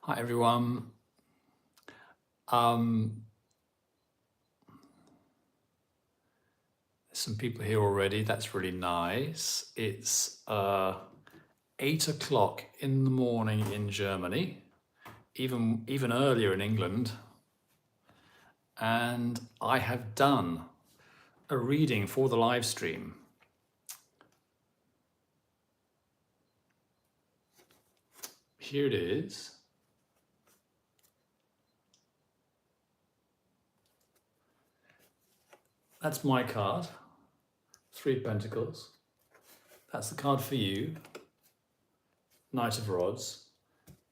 Hi everyone. There's some people here already. That's really nice. It's 8 o'clock in the morning in Germany, even earlier in England, and I have done a reading for the live stream. Here it is. That's my card, 3 Pentacles. That's the card for you, Knight of Rods,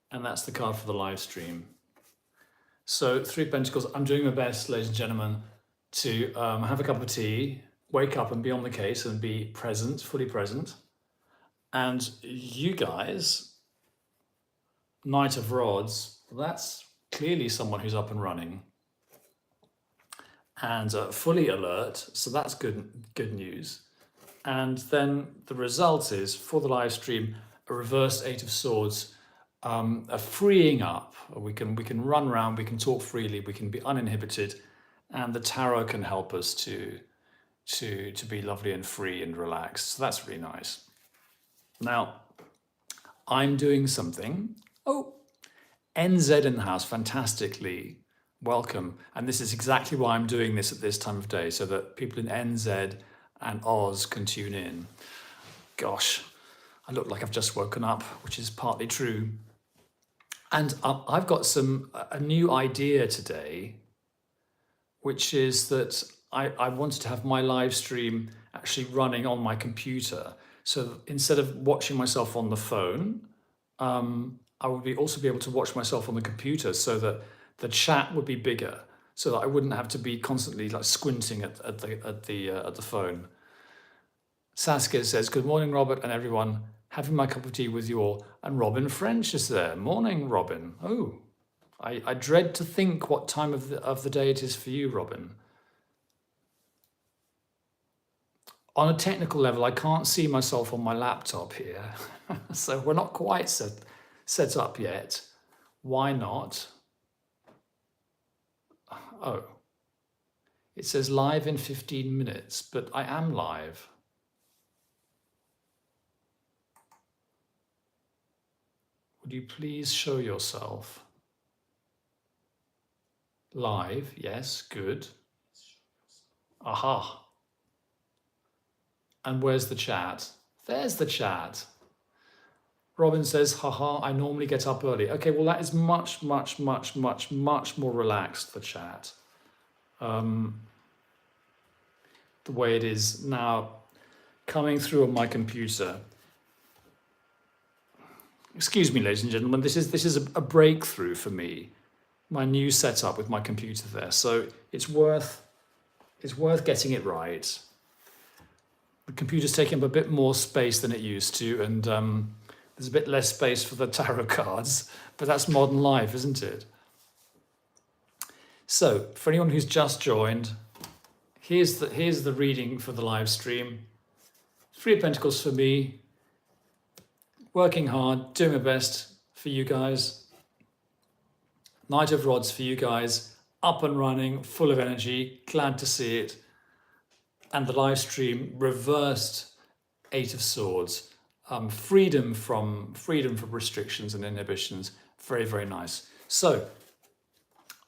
and that's the card for the live stream. So 3 Pentacles, I'm doing my best, ladies and gentlemen, to have a cup of tea, wake up and be on the case and be present, fully present. And you guys, Knight of Rods, that's clearly someone who's up and running and fully alert, so that's good news. And then the result is, for the live stream, a reversed 8 of Swords, a freeing up. We can run around, we can talk freely, we can be uninhibited, and the tarot can help us to be lovely and free and relaxed. So that's really nice. Now, I'm doing something. Oh, NZ in the house, fantastically. Welcome. And this is exactly why I'm doing this at this time of day, so that people in NZ and Oz can tune in. Gosh, I look like I've just woken up, which is partly true. And I've got a new idea today, which is that I wanted to have my live stream actually running on my computer. So instead of watching myself on the phone, I would also be able to watch myself on the computer, so that the chat would be bigger, so that I wouldn't have to be constantly like squinting at the phone. Saskia says, "Good morning, Robert and everyone. Having my cup of tea with you all." And Robin French is there. Morning, Robin. Oh, I dread to think what time of the day it is for you, Robin. On a technical level, I can't see myself on my laptop here, so we're not quite set up yet. Why not? Oh, it says live in 15 minutes, but I am live. Would you please show yourself? Live, yes, good. Aha. And where's the chat? There's the chat. Robin says, haha, I normally get up early. Okay, well, that is much, much, much, much, much more relaxed, the chat. The way it is now coming through on my computer. Excuse me, ladies and gentlemen, this is a breakthrough for me, my new setup with my computer there. So it's worth getting it right. The computer's taking up a bit more space than it used to, and there's a bit less space for the tarot cards, but that's modern life, isn't it? So for anyone who's just joined, here's the reading for the live stream. 3 of Pentacles for me, working hard, doing my best for you guys. Knight of Rods for you guys, up and running, full of energy, glad to see it. And the live stream, reversed 8 of Swords, freedom from restrictions and inhibitions. Very, very nice. So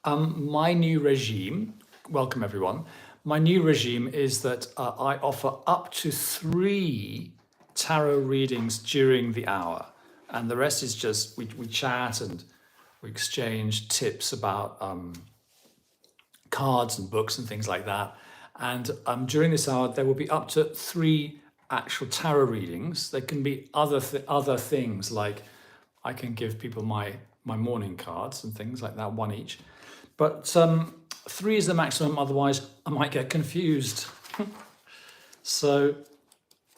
my new regime, welcome everyone. My new regime is that I offer up to 3 tarot readings during the hour, and the rest is just we chat and we exchange tips about cards and books and things like that. And during this hour, there will be up to 3 actual tarot readings. There can be other things, like I can give people my morning cards and things like that, 1 each. But 3 is the maximum, otherwise I might get confused. So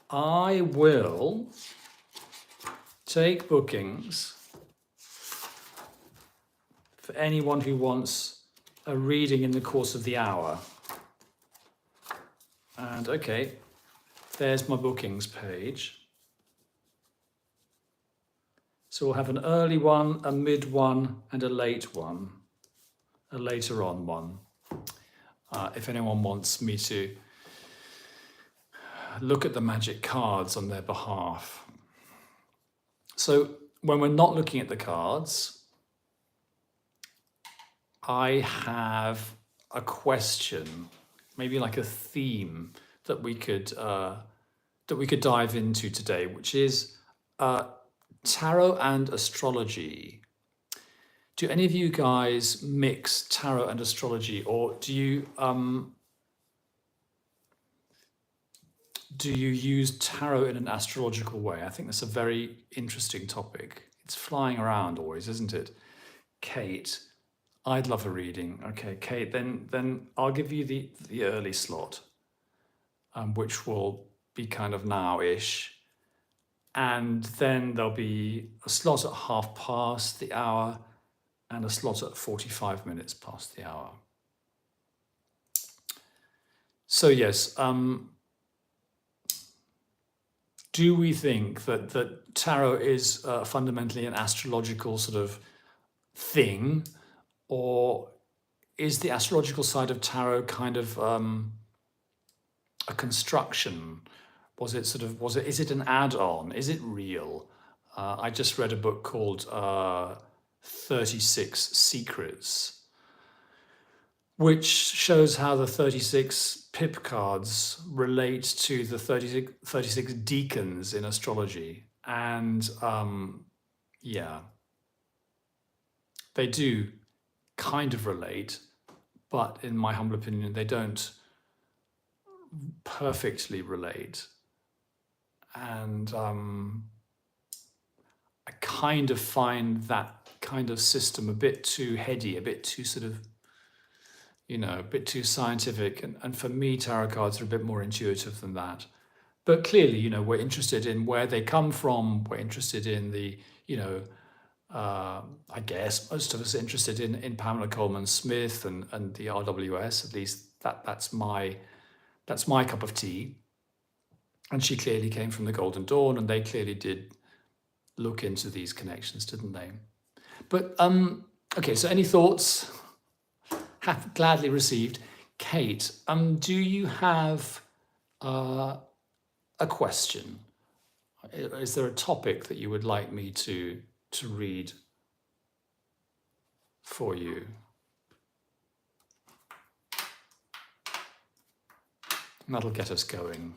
I will take bookings for anyone who wants a reading in the course of the hour. And okay, there's my bookings page. So we'll have an early one, a mid one, and a late one, a later on one. If anyone wants me to look at the magic cards on their behalf. So when we're not looking at the cards, I have a question, maybe like a theme that we could dive into today, which is tarot and astrology. Do any of you guys mix tarot and astrology, or do you use tarot in an astrological way? I think that's a very interesting topic. It's flying around always, isn't it? Kate, I'd love a reading. Okay, Kate, then I'll give you the early slot, which will be kind of now-ish. And then there'll be a slot at 1/2 the hour and a slot at 45 minutes past the hour. So yes, do we think that tarot is fundamentally an astrological sort of thing, or is the astrological side of tarot kind of a construction? Is it an add-on? Is it real? I just read a book called 36 Secrets, which shows how the 36 pip cards relate to the 36 deacons in astrology. And yeah, they do kind of relate, but in my humble opinion, they don't perfectly relate. And I kind of find that kind of system a bit too heady, a bit too sort of, a bit too scientific. And for me, tarot cards are a bit more intuitive than that. But clearly, we're interested in where they come from. We're interested in the, I guess most of us are interested in Pamela Coleman Smith and the RWS. At least that's my cup of tea. And she clearly came from the Golden Dawn, and they clearly did look into these connections, didn't they? But okay, so any thoughts? Gladly received. Kate, do you have a question? Is there a topic that you would like me to read for you? And that'll get us going.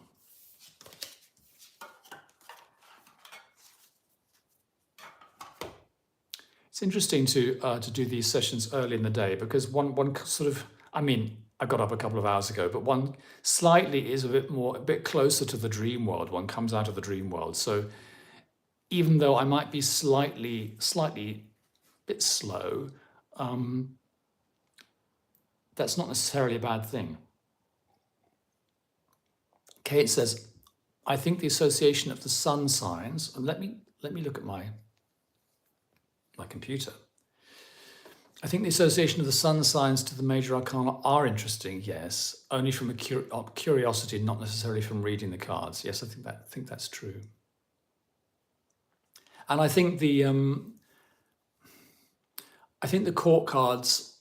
It's interesting to do these sessions early in the day, because one sort of, I got up a couple of hours ago, but one slightly is a bit closer to the dream world. One comes out of the dream world. So even though I might be slightly bit slow, that's not necessarily a bad thing. Kate says, I think the association of the sun signs, and let me look at my computer. I think the association of the sun signs to the major arcana are interesting, yes, only from a curiosity, not necessarily from reading the cards. Yes, I think that's true. And I think the court cards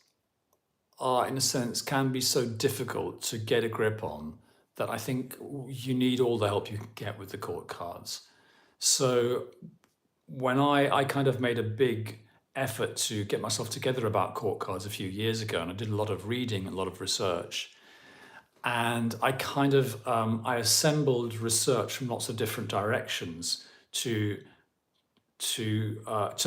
are, in a sense, can be so difficult to get a grip on that I think you need all the help you can get with the court cards. So when I kind of made a big effort to get myself together about court cards a few years ago, and I did a lot of reading, a lot of research, and I kind of I assembled research from lots of different directions to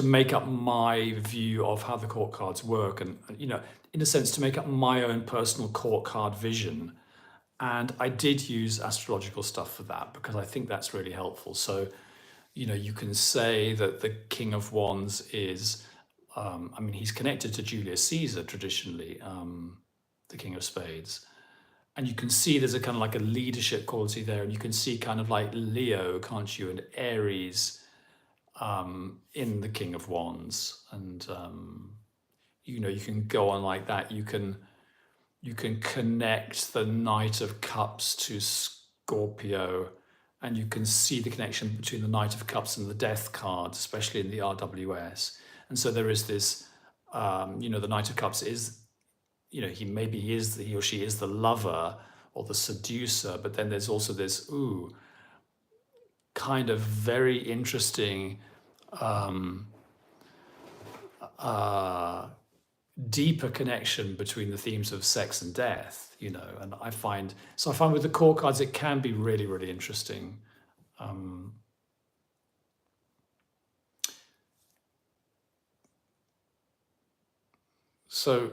make up my view of how the court cards work, and in a sense to make up my own personal court card vision. And I did use astrological stuff for that, because I think that's really helpful. So you can say that the King of Wands is, he's connected to Julius Caesar traditionally, the King of Spades. And you can see there's a kind of like a leadership quality there. And you can see kind of like Leo, can't you, and Aries in the King of Wands. And, you can go on like that. You can connect the Knight of Cups to Scorpio, and you can see the connection between the Knight of Cups and the Death cards, especially in the RWS. And so there is this, the Knight of Cups is, he or she is the lover or the seducer, but then there's also this, kind of very interesting, deeper connection between the themes of sex and death, and I find with the core cards, it can be really, really interesting. So,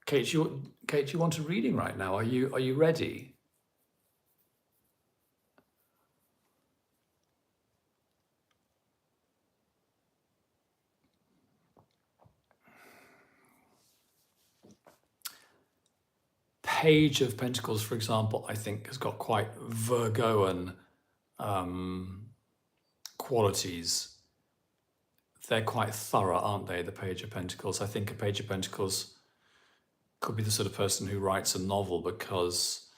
Kate, you want a reading right now? Are you ready? Page of Pentacles, for example, I think has got quite Virgoan qualities. They're quite thorough, aren't they? The Page of Pentacles. I think a Page of Pentacles could be the sort of person who writes a novel because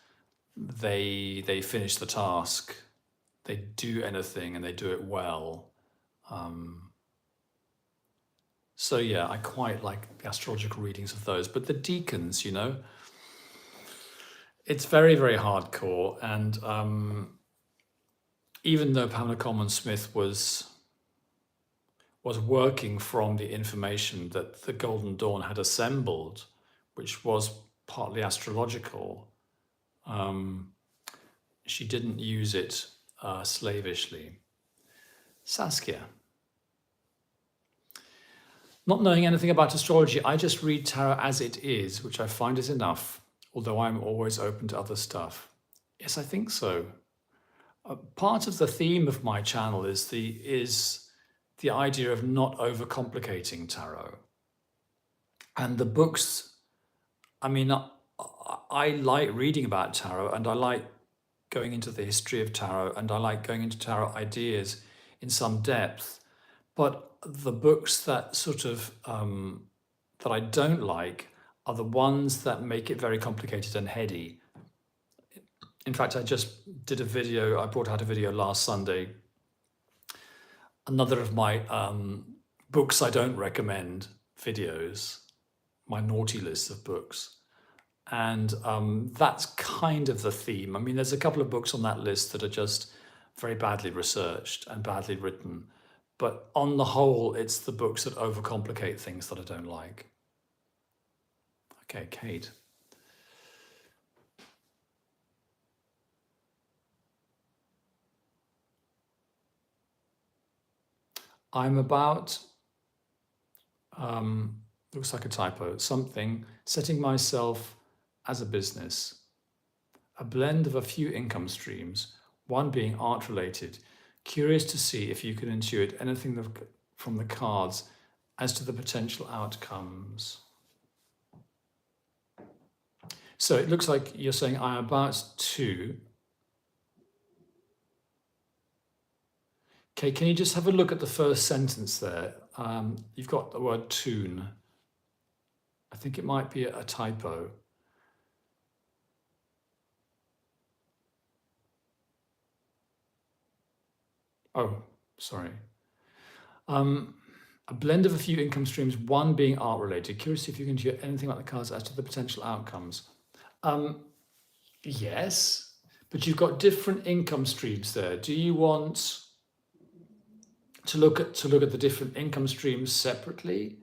they finish the task, they do anything, and they do it well. So yeah, I quite like the astrological readings of those. But the Deacons, it's very, very hardcore. And even though Pamela Coleman Smith was working from the information that the Golden Dawn had assembled, which was partly astrological, she didn't use it slavishly. Saskia. Not knowing anything about astrology, I just read tarot as it is, which I find is enough, although I'm always open to other stuff. Yes, I think so. Part of the theme of my channel is the idea of not overcomplicating tarot. And the books, I like reading about tarot, and I like going into the history of tarot, and I like going into tarot ideas in some depth. But the books that sort of, that I don't like are the ones that make it very complicated and heady. In fact, I just did a video, I brought out a video last Sunday, another of my books I don't recommend videos, my naughty list of books. And that's kind of the theme. There's a couple of books on that list that are just very badly researched and badly written. But on the whole, it's the books that overcomplicate things that I don't like. Okay, Kate. I'm about, looks like a typo, setting myself as a business, a blend of a few income streams, one being art related. Curious to see if you can intuit anything from the cards as to the potential outcomes. So it looks like you're saying I'm about to. Okay, can you just have a look at the first sentence there? You've got the word tune. I think it might be a typo. Oh, sorry. A blend of a few income streams, one being art related. Curious if you can hear anything about the cards as to the potential outcomes. Yes, but you've got different income streams there. Do you want to look at the different income streams separately?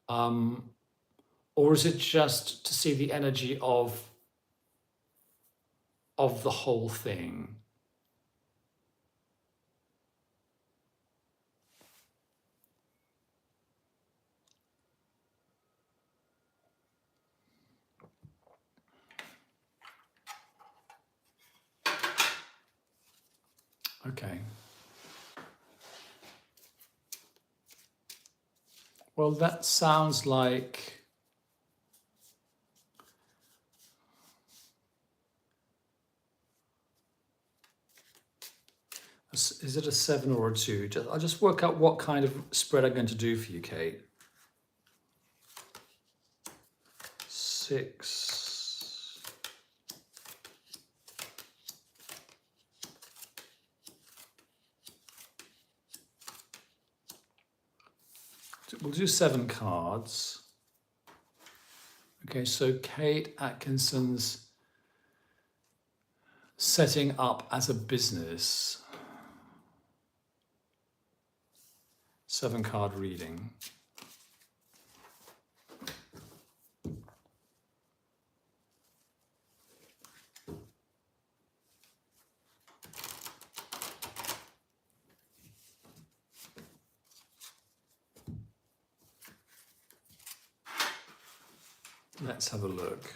Or is it just to see the energy of the whole thing? Okay. Well, that sounds like is it a 7 or a 2? I'll just work out what kind of spread I'm going to do for you, Kate. 6. we'll do 7 cards. Okay, so Kate Atkinson's setting up as a business. 7 card reading. Let's have a look.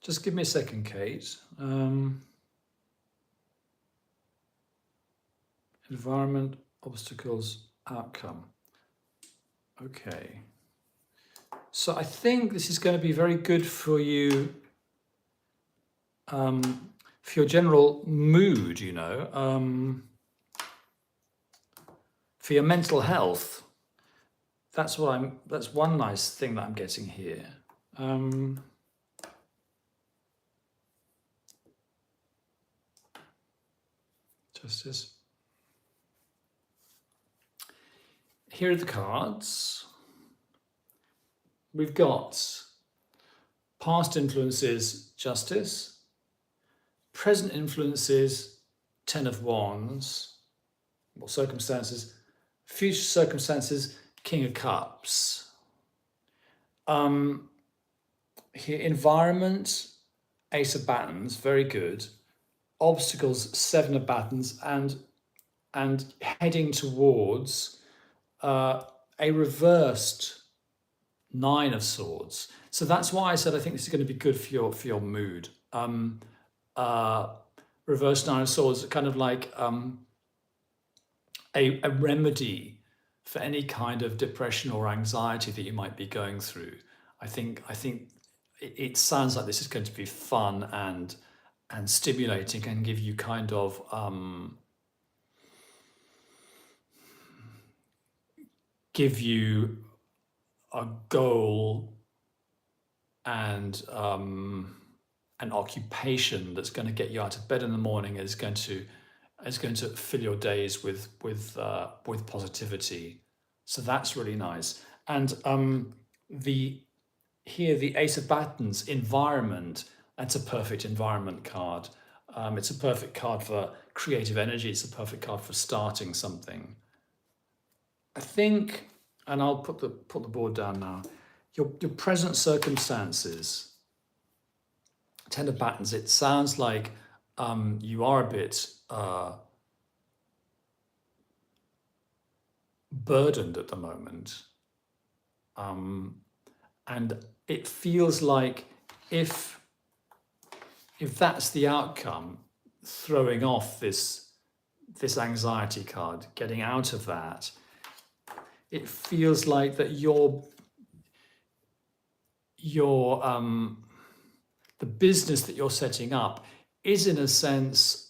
Just give me a second, Kate. Environment, obstacles, outcome. Okay. So I think this is going to be very good for you, for your general mood, you know, for your mental health. That's one nice thing that I'm getting here. Justice. Here are the cards. We've got past influences, Justice. Present influences, 10 of Wands. Or circumstances. Future circumstances, King of Cups. Here, environment, Ace of Battens, very good. Obstacles, 7 of Battens, and heading towards a reversed 9 of Swords. So that's why I said I think this is going to be good for your mood. Reversed 9 of Swords, kind of like a remedy for any kind of depression or anxiety that you might be going through. I think it sounds like this is going to be fun and stimulating and give you kind of give you a goal and an occupation that's going to get you out of bed in the morning, is going to fill your days with positivity. So that's really nice. And the Ace of Battens, environment, that's a perfect environment card. It's a perfect card for creative energy. It's a perfect card for starting something. I think, and I'll put the board down now. Your present circumstances, 10 of Battens. It sounds like you are a bit burdened at the moment, and it feels like if that's the outcome, throwing off this anxiety card, getting out of that, it feels like that the business that you're setting up is, in a sense,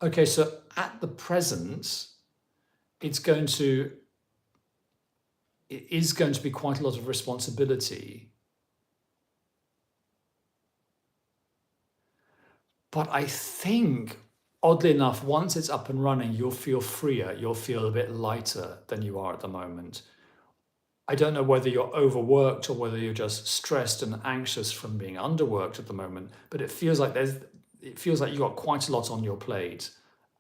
okay, so at the present, it is going to be quite a lot of responsibility. But I think, oddly enough, once it's up and running, you'll feel freer, you'll feel a bit lighter than you are at the moment. I don't know whether you're overworked or whether you're just stressed and anxious from being underworked at the moment, but it feels like you've got quite a lot on your plate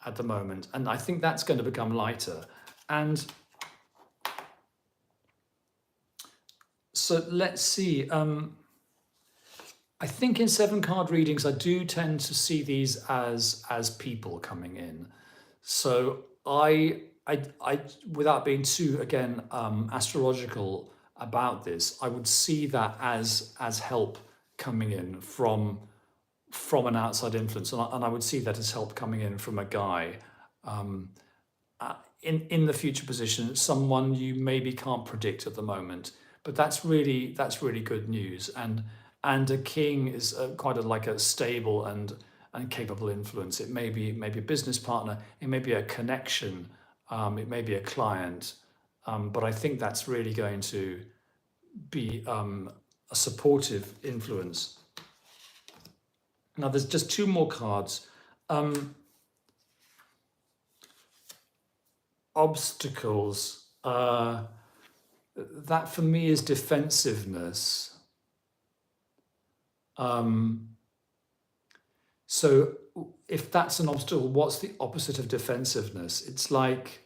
at the moment. And I think that's going to become lighter. And so let's see. I think in 7 card readings, I do tend to see these as people coming in. So I without being too, again, astrological about this, I would see that as help coming in from an outside influence, and I would see that as help coming in from a guy in the future position, someone you maybe can't predict at the moment. But that's really good news, and and a king is quite like a stable and capable influence. It may be a business partner, it may be a connection, it may be a client, but I think that's really going to be a supportive influence. Now there's just two more cards. Obstacles. That for me is defensiveness. So if that's an obstacle, what's the opposite of defensiveness? It's like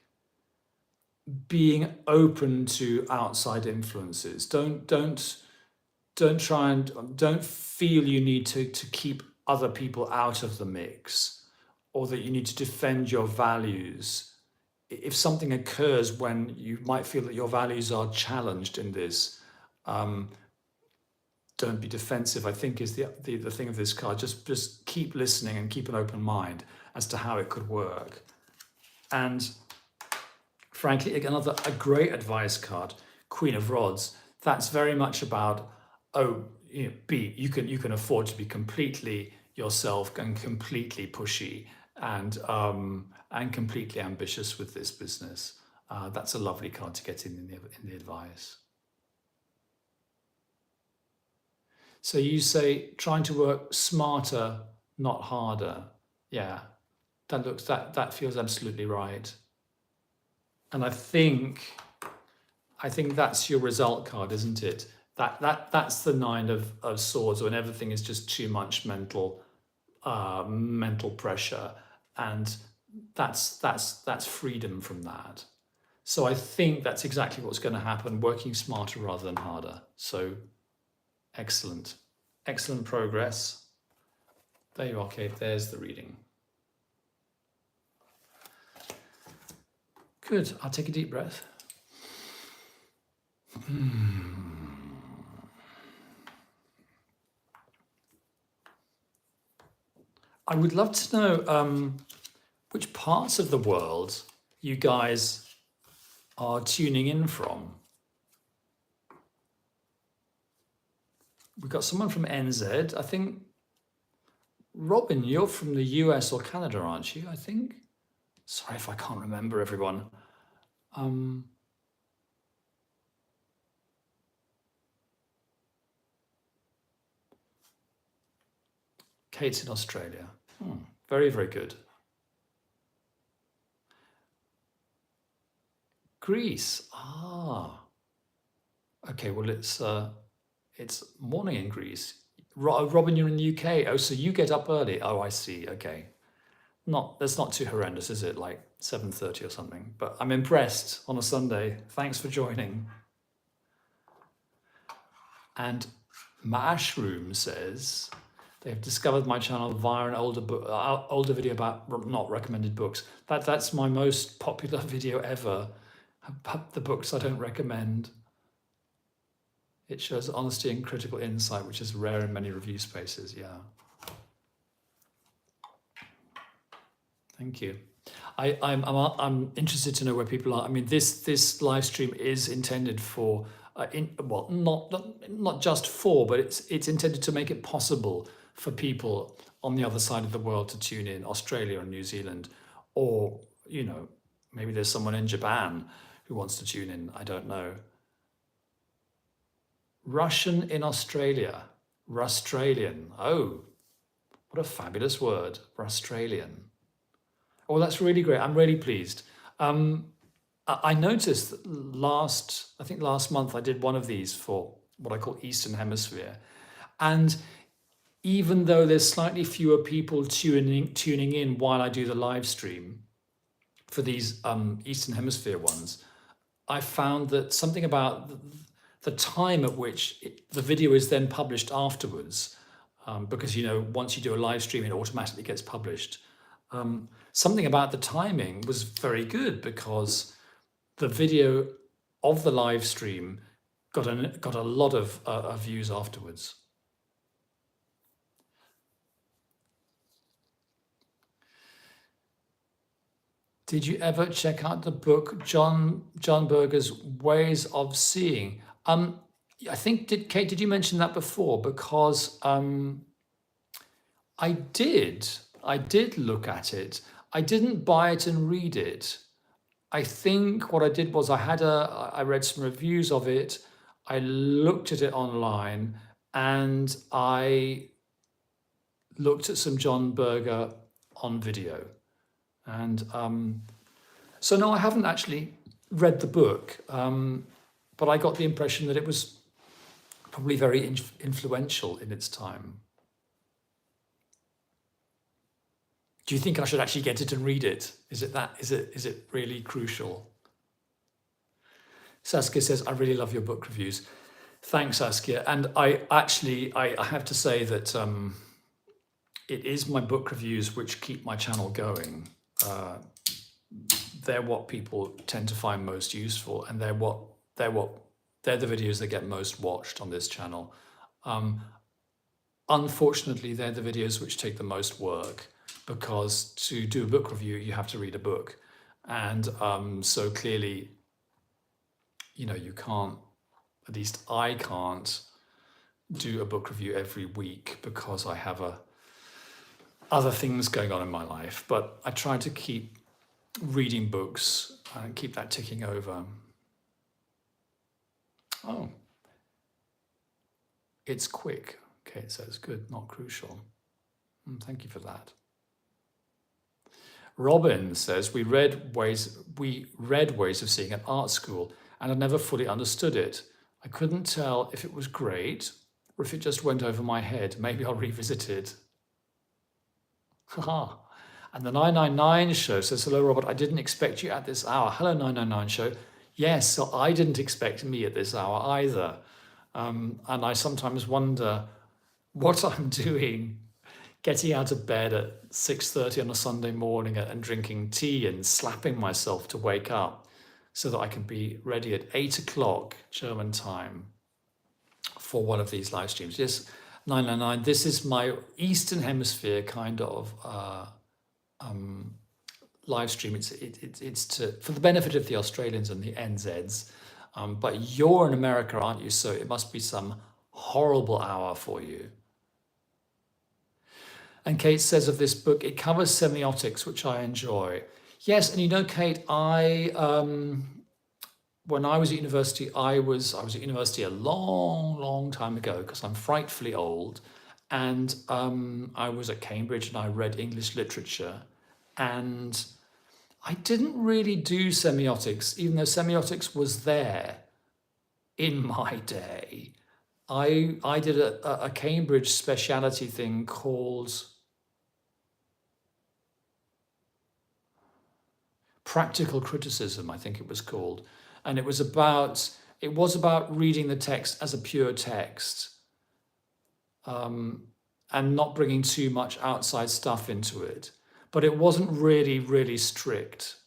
being open to outside influences. Don't try and don't feel you need to keep other people out of the mix, or that you need to defend your values. If something occurs when you might feel that your values are challenged in this, don't be defensive, I think is the thing of this card. Just keep listening and keep an open mind as to how it could work. And frankly, a great advice card, Queen of Rods. That's very much about, you can afford to be completely yourself and completely pushy and completely ambitious with this business. That's a lovely card to get in the advice. So you say trying to work smarter, not harder. Yeah, that feels absolutely right. And I think that's your result card, isn't it? That's the Nine of Swords, when everything is just too much mental pressure, and that's freedom from that. So I think that's exactly what's going to happen, working smarter rather than harder. So excellent progress. There you are, Kate. There's the reading. Good. I'll take a deep breath. I would love to know which parts of the world you guys are tuning in from. We've got someone from NZ. I think, Robin, you're from the US or Canada, aren't you? I think. Sorry if I can't remember everyone. Kate's in Australia. Very, very good. Greece. Okay, well, it's morning in Greece. Robin, you're in the UK. Oh, so you get up early. Oh, I see. Okay. That's not too horrendous, is it? Like 7:30 or something. But I'm impressed on a Sunday. Thanks for joining. And Mashroom says they've discovered my channel via an older video about not recommended books. That's my most popular video ever. About the books I don't recommend. It shows honesty and critical insight, which is rare in many review spaces. Yeah. Thank you. I'm interested to know where people are. I mean, this live stream is intended for, not just for, but it's intended to make it possible for people on the other side of the world to tune in, Australia and New Zealand, or maybe there's someone in Japan who wants to tune in. I don't know. Russian in Australia, Rustralian. Oh, what a fabulous word, Rustralian. Oh, that's really great. I'm really pleased. I noticed that last month I did one of these for what I call Eastern Hemisphere. And even though there's slightly fewer people tuning in while I do the live stream for these Eastern Hemisphere ones, I found that something about the time at which the video is then published afterwards, because once you do a live stream, it automatically gets published. Something about the timing was very good, because the video of the live stream got a lot of views afterwards. Did you ever check out the book John Berger's Ways of Seeing? I think, Kate, did you mention that before? Because I did look at it. I didn't buy it and read it. I think what I did was I read some reviews of it. I looked at it online, and I looked at some John Berger on video. And so no, I haven't actually read the book, but I got the impression that it was probably very influential in its time. Do you think I should actually get it and read it? Is it really crucial? Saskia says, I really love your book reviews. Thanks, Saskia. And I have to say that it is my book reviews which keep my channel going. They're what people tend to find most useful, and they're the videos that get most watched on this channel. Unfortunately, they're the videos which take the most work, because to do a book review, you have to read a book. And so clearly, you can't, at least I can't, do a book review every week because I have other things going on in my life. But I try to keep reading books and keep that ticking over. Oh, it's quick. Okay, it says good, not crucial. Thank you for that. Robin says, we read Ways of Seeing at art school, and I never fully understood it. I couldn't tell if it was great or if it just went over my head. Maybe I'll revisit it. Haha. And the 999 show says, hello, Robert, I didn't expect you at this hour. Hello, 999 show. Yes, so I didn't expect me at this hour either. And I sometimes wonder what I'm doing, getting out of bed at 6:30 on a Sunday morning and drinking tea and slapping myself to wake up so that I can be ready at 8 o'clock German time for one of these live streams. Yes, 999, this is my Eastern Hemisphere kind of live stream. It's for the benefit of the Australians and the NZs, but you're in America, aren't you? So it must be some horrible hour for you. And Kate says of this book, it covers semiotics, which I enjoy. Yes, and Kate, when I was at university, I was at university a long time ago, because I'm frightfully old, and I was at Cambridge and I read English literature, and I didn't really do semiotics, even though semiotics was there in my day. I did a Cambridge speciality thing called practical criticism, I think it was called. And it was about reading the text as a pure text, and not bringing too much outside stuff into it. But it wasn't really strict.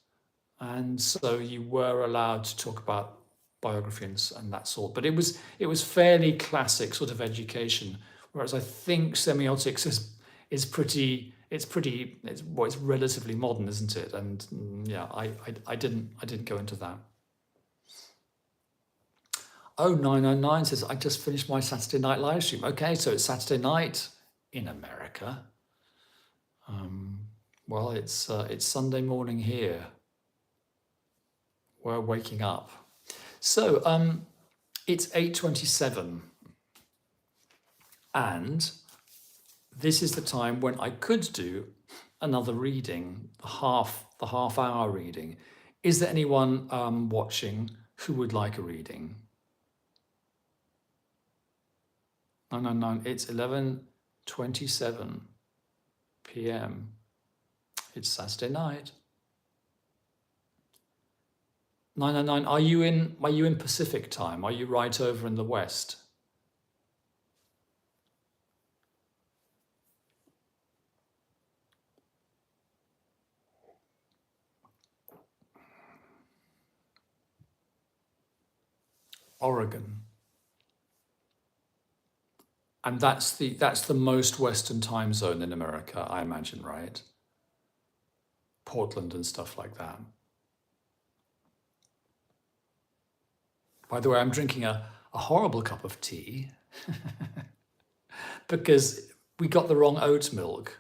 And so you were allowed to talk about biography and that sort. But it was fairly classic sort of education, whereas I think semiotics is relatively modern, isn't it? And yeah, I didn't go into that. Oh, 999 says, I just finished my Saturday night live stream. Okay, so it's Saturday night in America. Well, it's Sunday morning here. We're waking up. So it's 8:27, and this is the time when I could do another reading, the half hour reading. Is there anyone watching who would like a reading? 999, it's 11:27 p.m. It's Saturday night. 999, are you in Pacific time? Are you right over in the West? Oregon. And that's the most Western time zone in America, I imagine, right? Portland and stuff like that. By the way, I'm drinking a a horrible cup of tea because we got the wrong oat milk,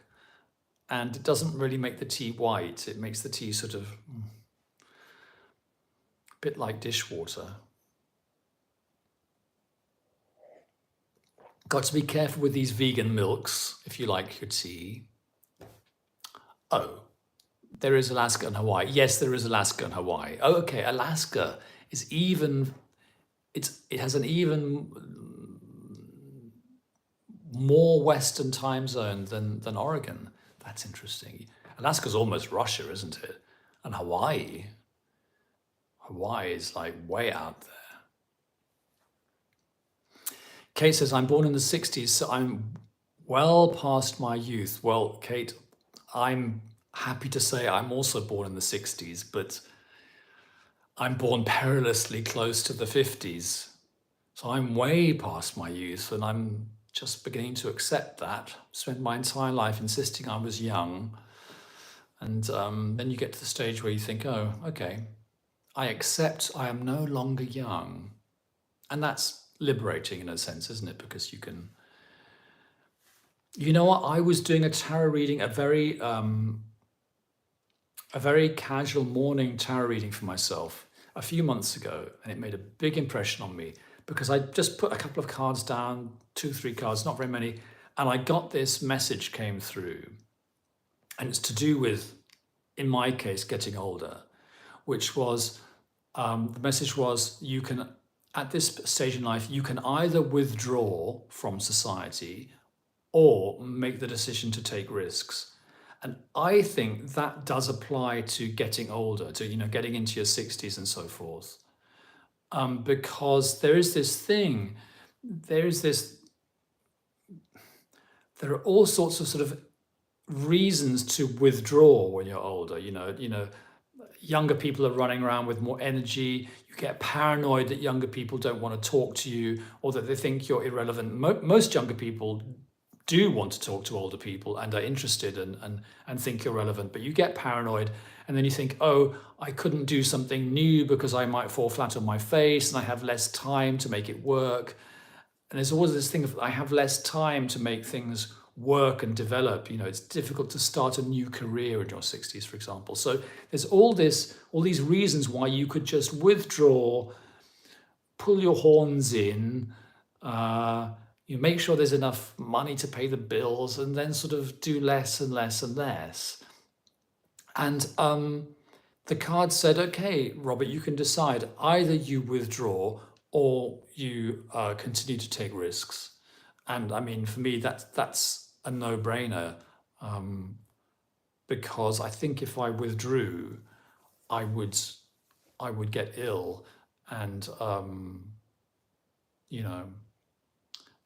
and it doesn't really make the tea white. It makes the tea sort of a bit like dishwater. Got to be careful with these vegan milks if you like your tea. Oh, there is Alaska and Hawaii. Yes, there is Alaska and Hawaii. Oh, okay, Alaska is even, it has an even more Western time zone than Oregon. That's interesting. Alaska's almost Russia, isn't it? And Hawaii is like way out there. Kate says, I'm born in the 60s, so I'm well past my youth. Well, Kate, I'm happy to say I'm also born in the 60s, but I'm born perilously close to the 50s. So I'm way past my youth, and I'm just beginning to accept that. Spent my entire life insisting I was young. And then you get to the stage where you think, oh, okay, I accept I am no longer young. And that's liberating in a sense, isn't it? Because you can, you know what? I was doing a tarot reading, a very casual morning tarot reading for myself a few months ago, and it made a big impression on me because I just put a couple of cards down, 2-3 cards, not very many, and I got this message came through, and it's to do with, in my case, getting older, which was, the message was, you can, at this stage in life, you can either withdraw from society or make the decision to take risks. And I think that does apply to getting older, to, you know, getting into your 60s and so forth. Because there is this thing, there are all sorts of sort of reasons to withdraw when you're older. You know, younger people are running around with more energy. You get paranoid that younger people don't want to talk to you or that they think you're irrelevant. Most younger people do want to talk to older people and are interested and think you're relevant, but you get paranoid and then you think, oh, I couldn't do something new because I might fall flat on my face and I have less time to make it work. And there's always this thing of I have less time to make things work and develop. You know, it's difficult to start a new career in your 60s, for example. So there's all these reasons why you could just withdraw, pull your horns in, you make sure there's enough money to pay the bills, and then sort of do less and less and less. And the card said, okay, Robert, you can decide. Either you withdraw or you continue to take risks. And I mean, for me, that's a no-brainer, because I think if I withdrew, I would get ill, and you know,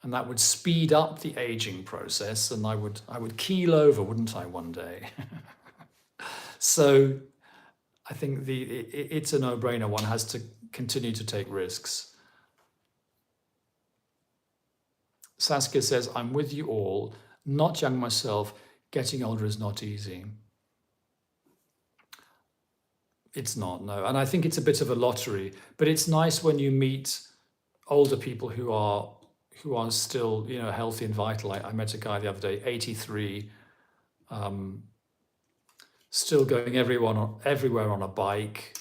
and that would speed up the aging process, and I would keel over, wouldn't I, one day? So I think it's a no-brainer. One has to continue to take risks. Saskia says, I'm with you all, not young myself, getting older is not easy. It's not, no. And I think it's a bit of a lottery, but it's nice when you meet older people who are still, you know, healthy and vital. I met a guy the other day, 83, still going everywhere on a bike,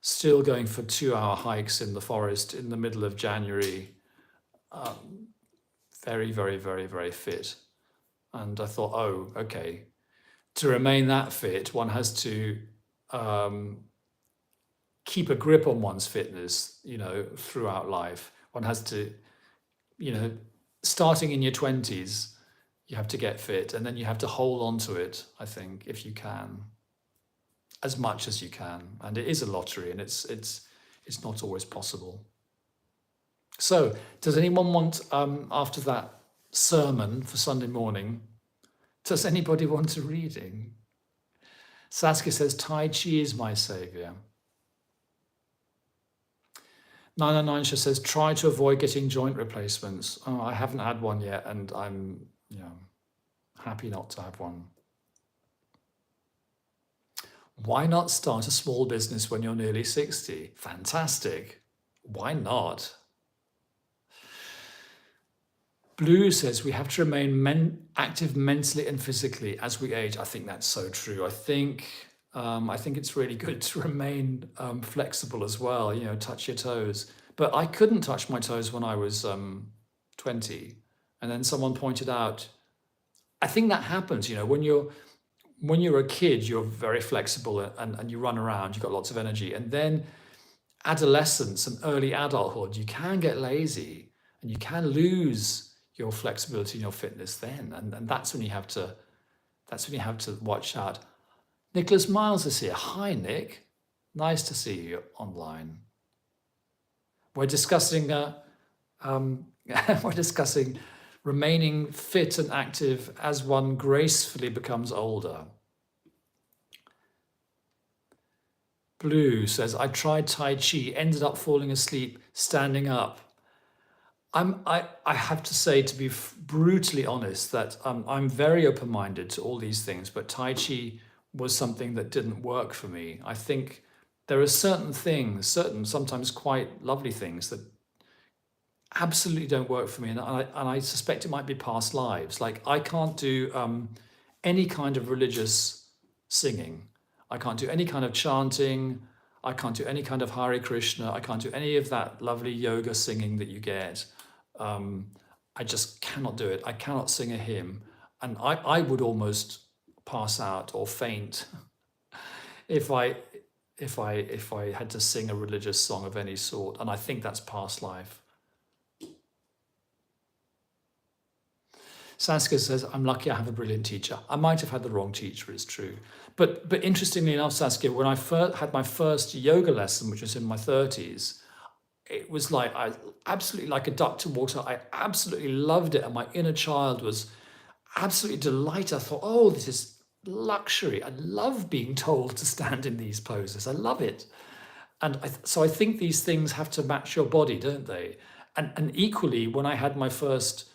still going for 2-hour hikes in the forest in the middle of January. Very, very, very, very fit. And I thought, oh, okay, to remain that fit, one has to keep a grip on one's fitness, you know, throughout life. One has to, you know, starting in your 20s, you have to get fit, and then you have to hold on to it, I think, if you can, as much as you can. And it is a lottery, and it's not always possible. So does anyone want, after that sermon for Sunday morning, does anybody want a reading? Saskia says, Tai Chi is my saviour. 909 says, try to avoid getting joint replacements. Oh, I haven't had one yet, and I'm happy not to have one. Why not start a small business when you're nearly 60? Fantastic. Why not? Blue says we have to remain active mentally and physically as we age. I think that's so true. I think it's really good to remain flexible as well. You know, touch your toes. But I couldn't touch my toes when I was 20, and then someone pointed out. I think that happens. You know, when you're a kid, you're very flexible and you run around. You've got lots of energy, and then adolescence and early adulthood, you can get lazy and you can lose your flexibility and your fitness then. And that's when you have to watch out. Nicholas Miles is here. Hi, Nick. Nice to see you online. We're discussing we're discussing remaining fit and active as one gracefully becomes older. Blue says, I tried Tai Chi, ended up falling asleep, standing up. I have to say, to be brutally honest, that I'm very open-minded to all these things, but Tai Chi was something that didn't work for me. I think there are certain things, sometimes quite lovely things that absolutely don't work for me, and I suspect it might be past lives. Like I can't do any kind of religious singing. I can't do any kind of chanting. I can't do any kind of Hare Krishna. I can't do any of that lovely yoga singing that you get. I just cannot do it. I cannot sing a hymn, and I would almost pass out or faint if I had to sing a religious song of any sort. And I think that's past life. Saskia says, I'm lucky I have a brilliant teacher. I might have had the wrong teacher, it's true. But interestingly enough, Saskia, when I had my first yoga lesson, which was in my 30s, it was like, I absolutely like a duck to water. I absolutely loved it. And my inner child was absolutely delighted. I thought, oh, this is luxury. I love being told to stand in these poses. I love it. And so I think these things have to match your body, don't they? And equally, when I had my first,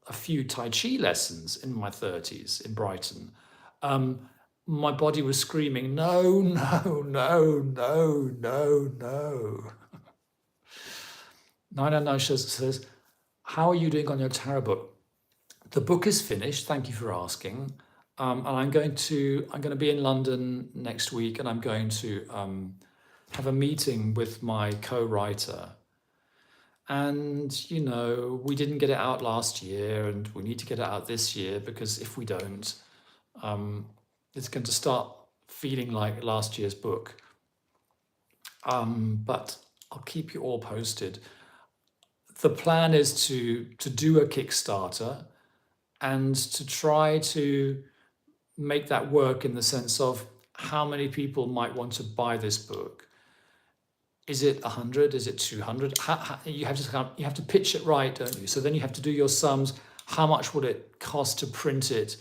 a few Tai Chi lessons in my 30s in Brighton, my body was screaming, no, no, no, no, no, no. 999 says, how are you doing on your tarot book? The book is finished, thank you for asking. And I'm going to be in London next week, and I'm going to have a meeting with my co-writer. And, you know, we didn't get it out last year, and we need to get it out this year, because if we don't, it's going to start feeling like last year's book. But I'll keep you all posted. The plan is to do a Kickstarter and to try to make that work in the sense of how many people might want to buy this book. Is it 100? Is it 200? You have to pitch it right, don't you? So then you have to do your sums. How much would it cost to print it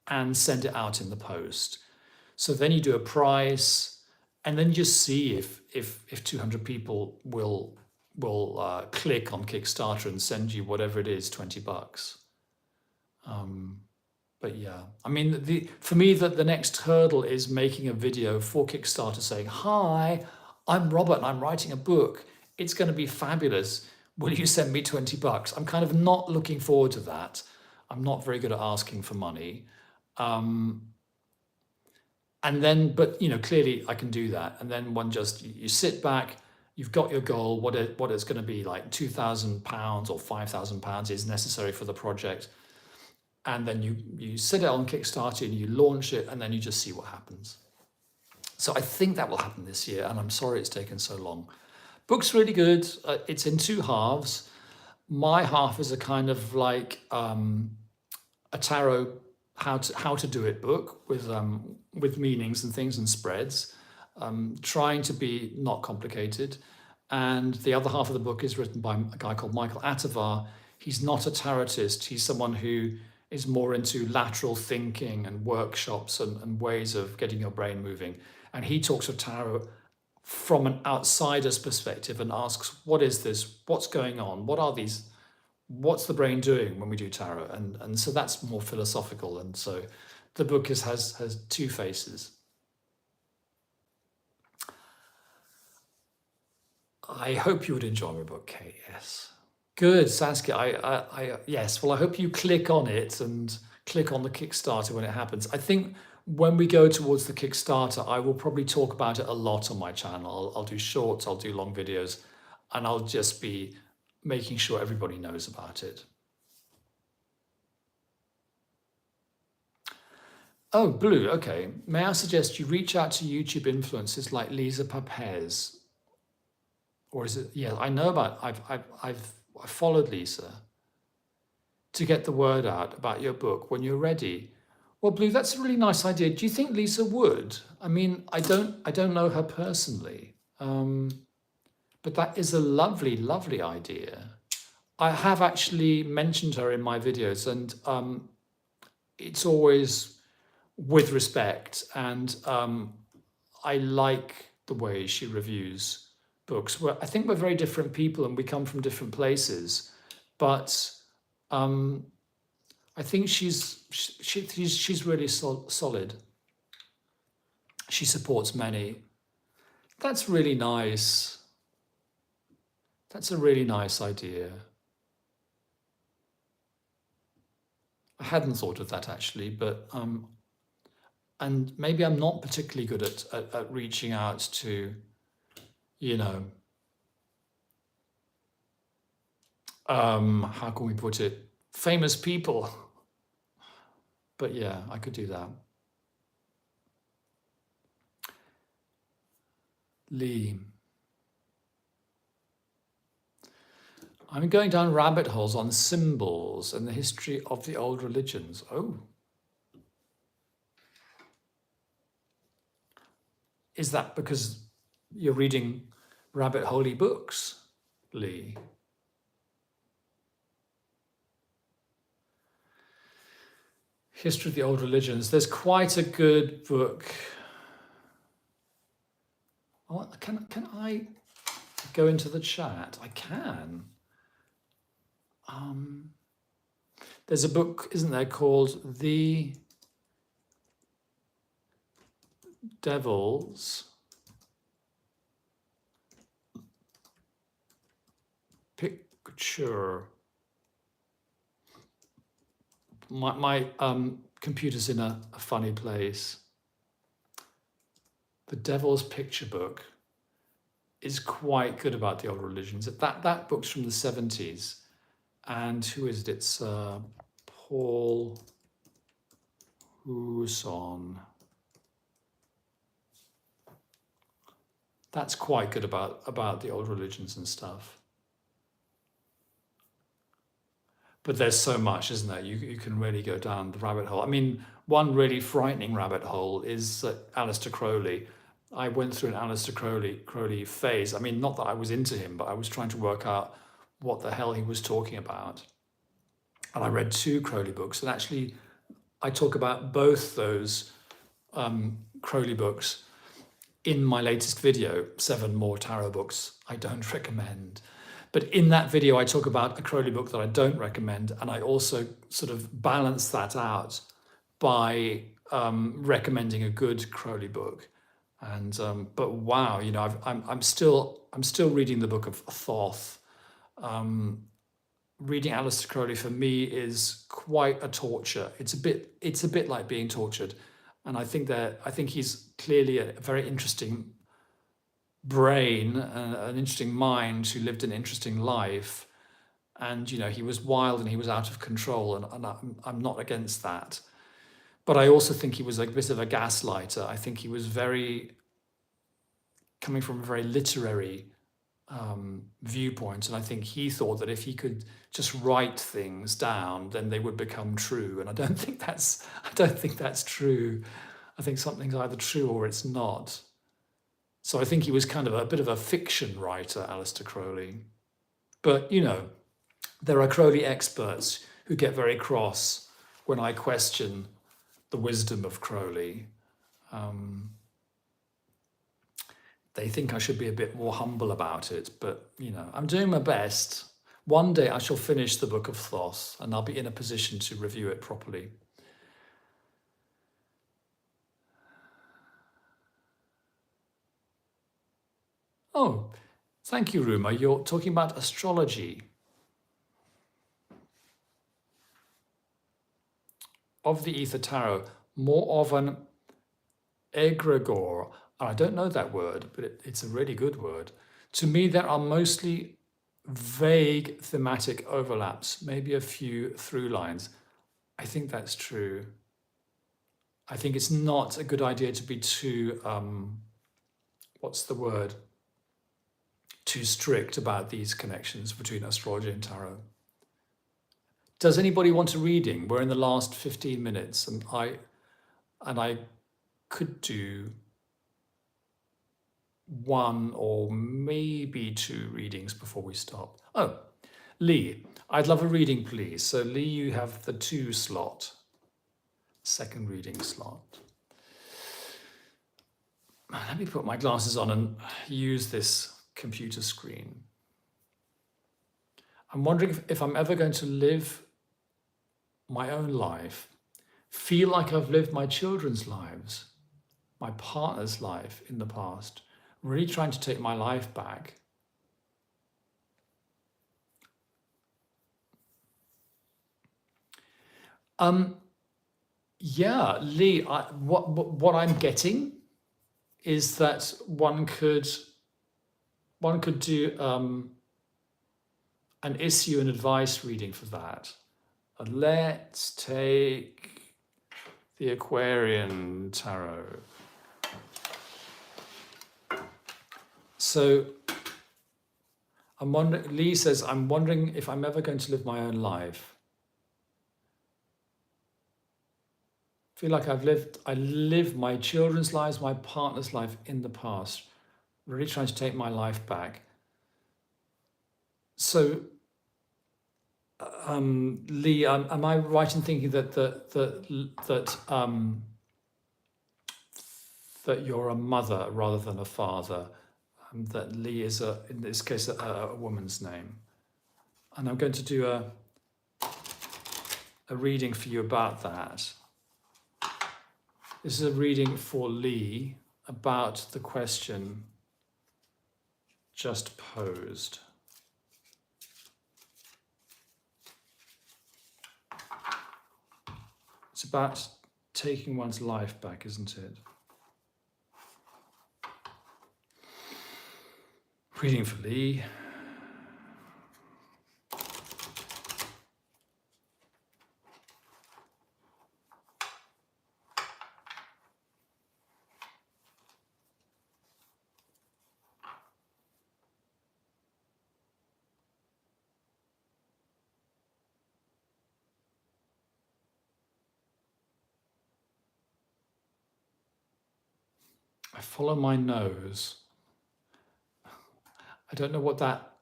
and send it out in the post? So then you do a price, and then you just see if 200 people will click on Kickstarter and send you whatever it is, $20. But yeah, I mean, for me, the next hurdle is making a video for Kickstarter saying, hi, I'm Robert and I'm writing a book. It's going to be fabulous. Will you send me $20? I'm kind of not looking forward to that. I'm not very good at asking for money. And then, but you know, clearly I can do that. And then you sit back, you've got your goal, what it's going to be, like £2,000 or £5,000 is necessary for the project. And then you set it on Kickstarter and you launch it, and then you just see what happens. So I think that will happen this year, and I'm sorry it's taken so long. Book's really good. It's in two halves. My half is a kind of like a tarot how to do it book with meanings and things and spreads, trying to be not complicated. And the other half of the book is written by a guy called Michael Atavar. He's not a tarotist. He's someone who is more into lateral thinking and workshops and ways of getting your brain moving. And he talks of tarot from an outsider's perspective and asks, what is this? What's going on? What are these? What's the brain doing when we do tarot? And so that's more philosophical. And so the book has two faces. I hope you would enjoy my book, Kate, yes. Good, Saskia. Yes. Well, I hope you click on it and click on the Kickstarter when it happens. I think when we go towards the Kickstarter, I will probably talk about it a lot on my channel. I'll do shorts, I'll do long videos, and I'll just be making sure everybody knows about it. Oh, Blue. Okay. May I suggest you reach out to YouTube influencers like Lisa Papez, or is it? Yeah, I know about. I've followed Lisa to get the word out about your book when you're ready. Well, Blue, that's a really nice idea. Do you think Lisa would? I mean, I don't know her personally, but that is a lovely, lovely idea. I have actually mentioned her in my videos, and it's always with respect, and I like the way she reviews books. I think we're very different people, and we come from different places, but I think she's really solid. She supports many. That's really nice. That's a really nice idea. I hadn't thought of that actually, but and maybe I'm not particularly good at reaching out to, you know, how can we put it, famous people. But yeah, I could do that. Lee. I'm going down rabbit holes on symbols and the history of the old religions. Oh. Is that because you're reading rabbit holey books, Lee? History of the old religions. There's quite a good book. Oh, can I go into the chat? I can. There's a book, isn't there, called The Devil's Picture. My computer's in a funny place. The Devil's Picture book is quite good about the old religions. That book's from the 70s. And who is it? It's Paul Husson. That's quite good about the old religions and stuff. But there's so much, isn't there? You can really go down the rabbit hole. I mean, one really frightening rabbit hole is Aleister Crowley. I went through an Aleister Crowley phase. I mean, not that I was into him, but I was trying to work out what the hell he was talking about. And I read 2 Crowley books, and actually I talk about both those Crowley books in my latest video, 7 more tarot books I don't recommend. But in that video, I talk about a Crowley book that I don't recommend, and I also sort of balance that out by recommending a good Crowley book. And but wow, you know, I'm still reading the Book of Thoth. Reading Aleister Crowley for me is quite a torture. It's a bit like being tortured, and I think he's clearly a very interesting brain, an interesting mind who lived an interesting life, and you know, he was wild and he was out of control, and I'm not against that. But I also think he was a bit of a gaslighter. I think he was coming from a very literary viewpoint, and I think he thought that if he could just write things down, then they would become true. And I don't think that's true. I think something's either true or it's not. So I think he was kind of a bit of a fiction writer, Aleister Crowley. But you know, there are Crowley experts who get very cross when I question the wisdom of Crowley. They think I should be a bit more humble about it, but you know, I'm doing my best. One day I shall finish the Book of Thoth and I'll be in a position to review it properly. Oh, thank you, Ruma. You're talking about astrology. of the Ether Tarot more of an egregore. I don't know that word, but it's a really good word. To me, there are mostly vague thematic overlaps, maybe a few through lines. I think that's true. I think it's not a good idea to be too, what's the word? Too strict about these connections between astrology and tarot. Does anybody want a reading? We're in the last 15 minutes, and I could do one or maybe two readings before we stop. Oh, Lee, I'd love a reading, please. So Lee, you have the 2 slot, second reading slot. Let me put my glasses on and use this computer screen. I'm wondering if I'm ever going to live my own life, feel like I've lived my children's lives, my partner's life in the past, really trying to take my life back. Yeah, Lee, what I'm getting is that one could do an issue and advice reading for that. And let's take the Aquarian Tarot. So I'm wondering, Lee says, I'm wondering if I'm ever going to live my own life. Feel like I lived my children's lives, my partner's life in the past, really trying to take my life back. So, Lee, am I right in thinking that you're a mother rather than a father? That Lee is in this case a woman's name, and I'm going to do a reading for you about that. This is a reading for Lee about the question just posed. It's about taking one's life back, isn't it? Reading for Lee. I follow my nose. I don't know what that...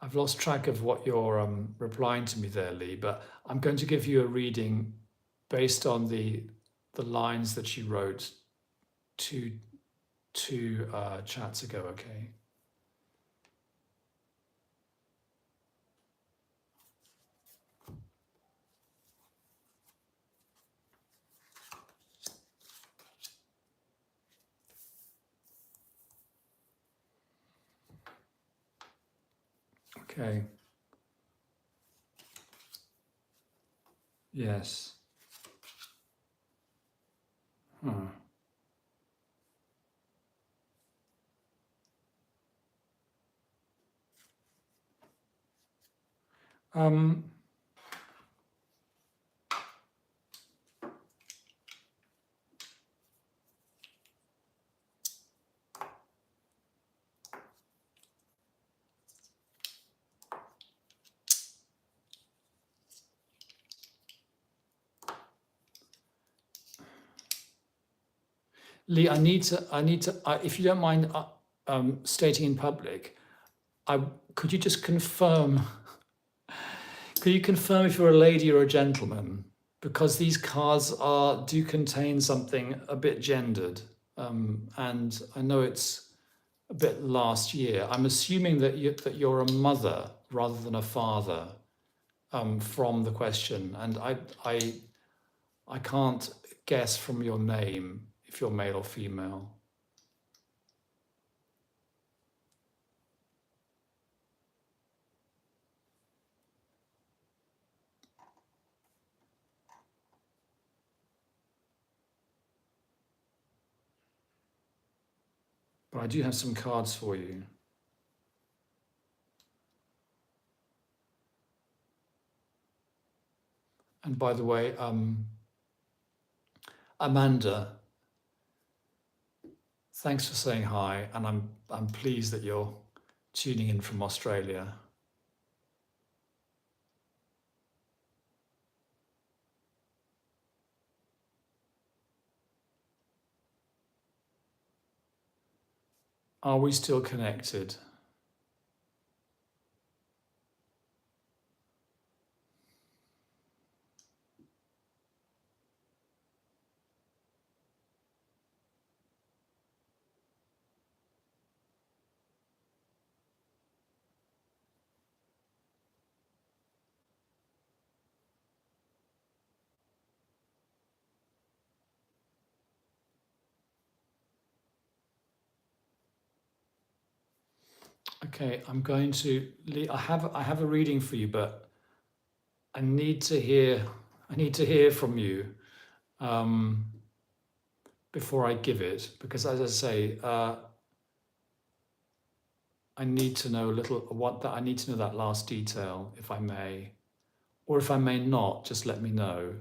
I've lost track of what you're replying to me there, Lee, but I'm going to give you a reading based on the lines that you wrote two chats ago, okay? Okay. Yes. Huh. Lee, I need to. If you don't mind stating in public, could you just confirm? Could you confirm if you're a lady or a gentleman? Because these cards do contain something a bit gendered, and I know it's a bit last year. I'm assuming that you're a mother rather than a father from the question, and I can't guess from your name if you're male or female. but I do have some cards for you. And by the way, Amanda, thanks for saying hi, and I'm pleased that you're tuning in from Australia. Are we still connected? Okay, I'm going to. I have a reading for you, but I need to hear from you before I give it, because as I say, I need to know a little I need to know that last detail, if I may, or if I may not. Just let me know,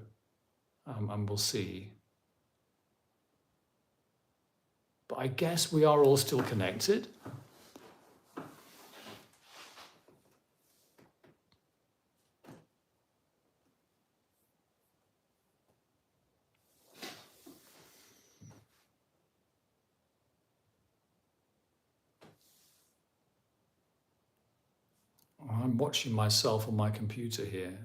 and we'll see. But I guess we are all still connected. I'm watching myself on my computer here.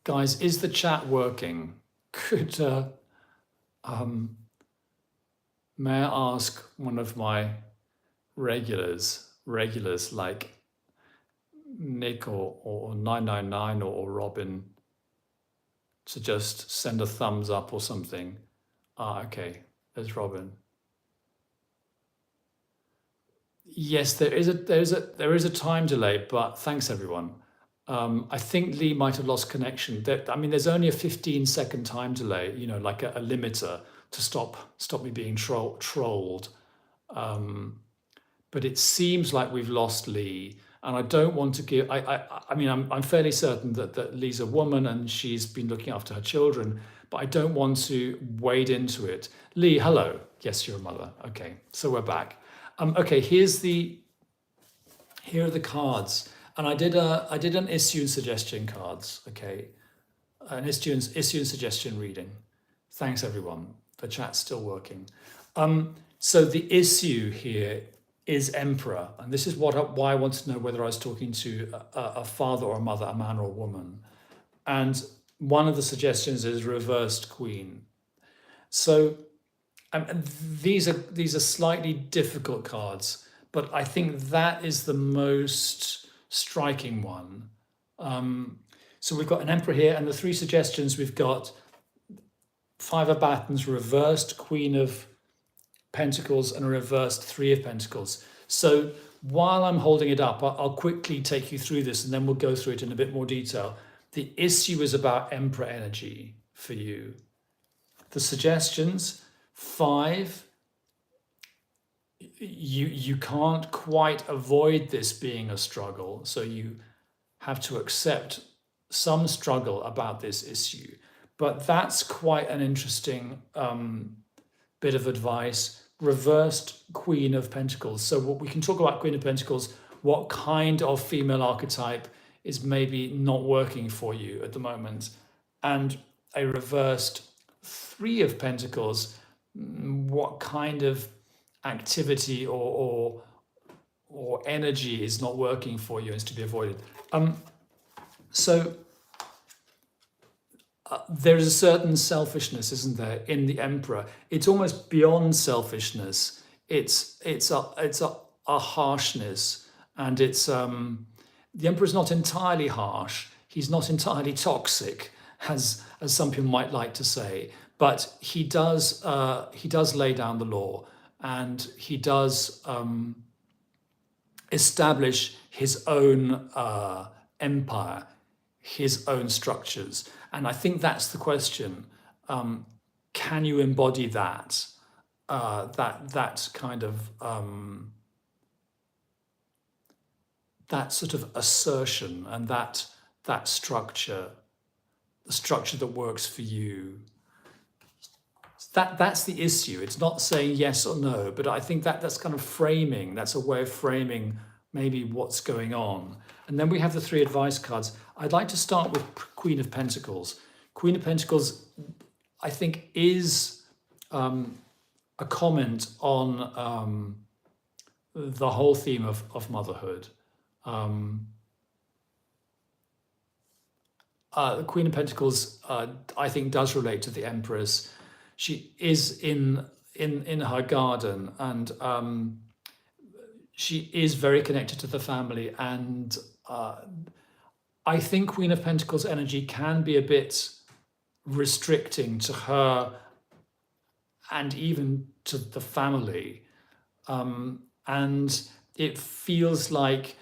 Guys, is the chat working? Could may I ask one of my regulars like Nick or 999 or Robin to just send a thumbs up or something? Okay, there's Robin. Yes, there is a time delay, but thanks everyone. I think Lee might have lost connection. There's only a 15-second time delay, like a limiter to stop me being trolled. But it seems like we've lost Lee, and I don't want to give. I'm fairly certain that Lee's a woman and she's been looking after her children, but I don't want to wade into it. Lee, hello. Yes, you're a mother. Okay, so we're back. Okay, here are the cards, and I did an issue and suggestion cards. Okay, an issue and suggestion reading. Thanks everyone. The chat's still working. So the issue here is Emperor, and this is why I wanted to know whether I was talking to a father or a mother, a man or a woman. And one of the suggestions is reversed Queen. So these are slightly difficult cards, but I think that is the most striking one. So we've got an Emperor here, and the three suggestions we've got: Five of Batons, reversed Queen of Pentacles, and a reversed Three of Pentacles. So while I'm holding it up, I'll quickly take you through this, and then we'll go through it in a bit more detail. The issue is about Emperor energy for you. The suggestions: 5, you can't quite avoid this being a struggle, so you have to accept some struggle about this issue. But that's quite an interesting bit of advice. Reversed Queen of Pentacles. So what we can talk about Queen of Pentacles, what kind of female archetype is maybe not working for you at the moment, and a reversed Three of Pentacles, what kind of activity or energy is not working for you and is to be avoided. There is a certain selfishness, isn't there, in the Emperor? It's almost beyond selfishness. It's a harshness, and it's the Emperor is not entirely harsh. He's not entirely toxic, as some people might like to say. But he does lay down the law, and he does establish his own empire, his own structures. And I think that's the question. can you embody that that kind of that sort of assertion and that structure, the structure that works for you. That's the issue. It's not saying yes or no, but I think that's kind of framing. That's a way of framing maybe what's going on. And then we have the 3 advice cards. I'd like to start with Queen of Pentacles. Queen of Pentacles, I think, is a comment on the whole theme of motherhood. The Queen of Pentacles, I think, does relate to the Empress. She is in her garden, and she is very connected to the family. And I think Queen of Pentacles energy can be a bit restricting to her and even to the family. And it feels like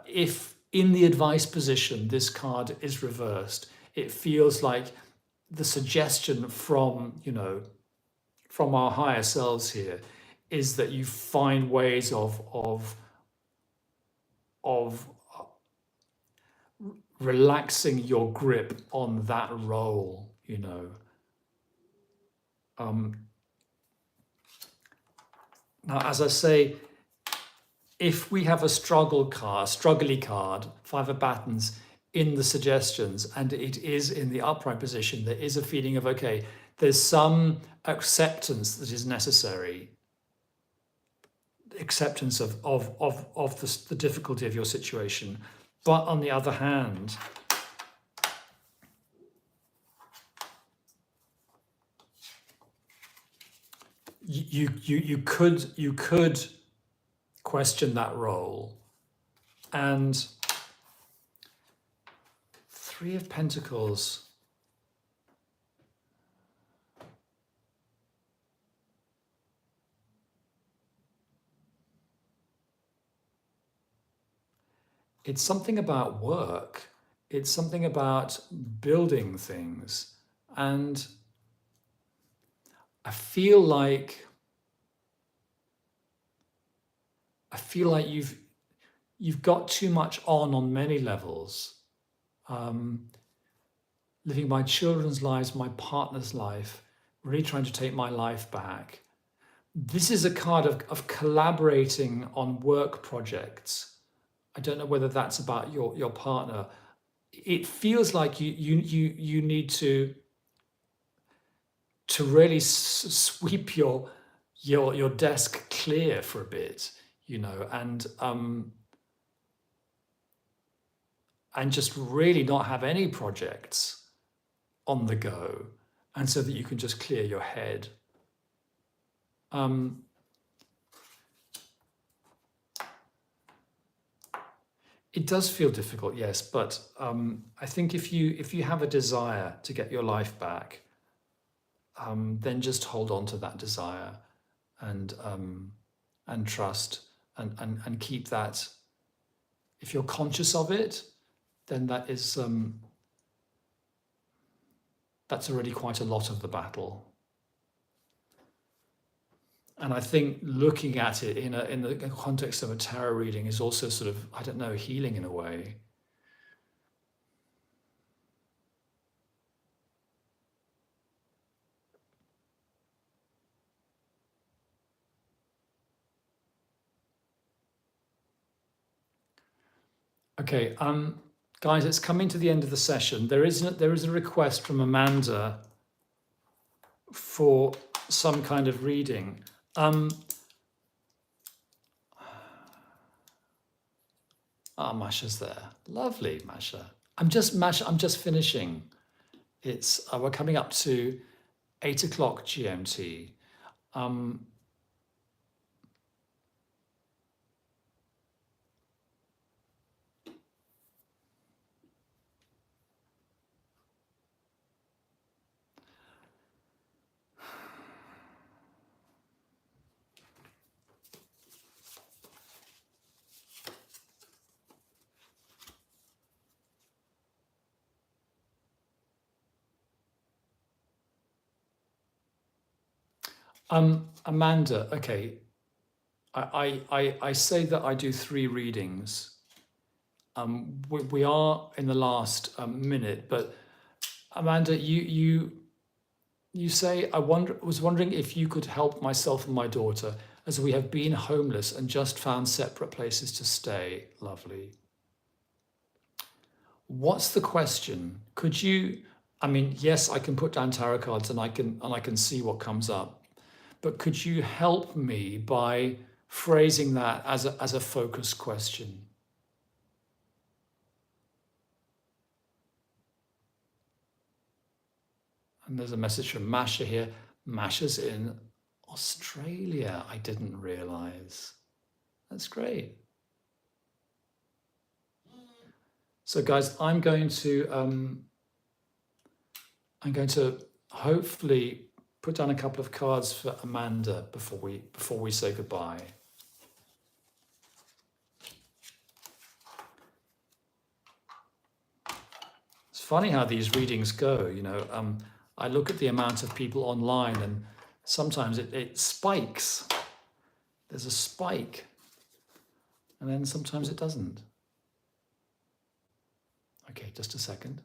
if in the advice position this card is reversed, it feels like the suggestion from, from our higher selves here is that you find ways of relaxing your grip on that role, Now, as I say, if we have a struggly card, 5 of Batons, in the suggestions, and it is in the upright position, there is a feeling of, okay, there's some acceptance that is necessary, acceptance of the difficulty of your situation. But on the other hand, you could question that role. And 3 of Pentacles, it's something about work. It's something about building things. And I feel like you've got too much on many levels. Living my children's lives, my partner's life, really trying to take my life back. This is a card of collaborating on work projects. I don't know whether that's about your partner. It feels like you need to really sweep your desk clear for a bit, and just really not have any projects on the go, and so that you can just clear your head. It does feel difficult, yes, but I think if you have a desire to get your life back, then just hold on to that desire and trust and keep that. If you're conscious of it, then that is that's already quite a lot of the battle. And I think looking at it in the context of a tarot reading is also sort of, I don't know, healing in a way. Okay, guys, it's coming to the end of the session. There is a request from Amanda for some kind of reading. Masha's there. Lovely, Masha. I'm just finishing. It's we're coming up to 8 o'clock GMT. Amanda, okay. I say that I do 3 readings. We are in the last minute, but Amanda, you say was wondering if you could help myself and my daughter, as we have been homeless and just found separate places to stay. Lovely. What's the question? Could you? I mean, yes, I can put down tarot cards and I can see what comes up, but could you help me by phrasing that as a focus question? And there's a message from Masha here. Masha's in Australia. I didn't realize. That's great. So, guys, I'm going to hopefully put down a couple of cards for Amanda before we say goodbye. It's funny how these readings go. You know, I look at the amount of people online, and sometimes it spikes. There's a spike, and then sometimes it doesn't. Okay, just a second.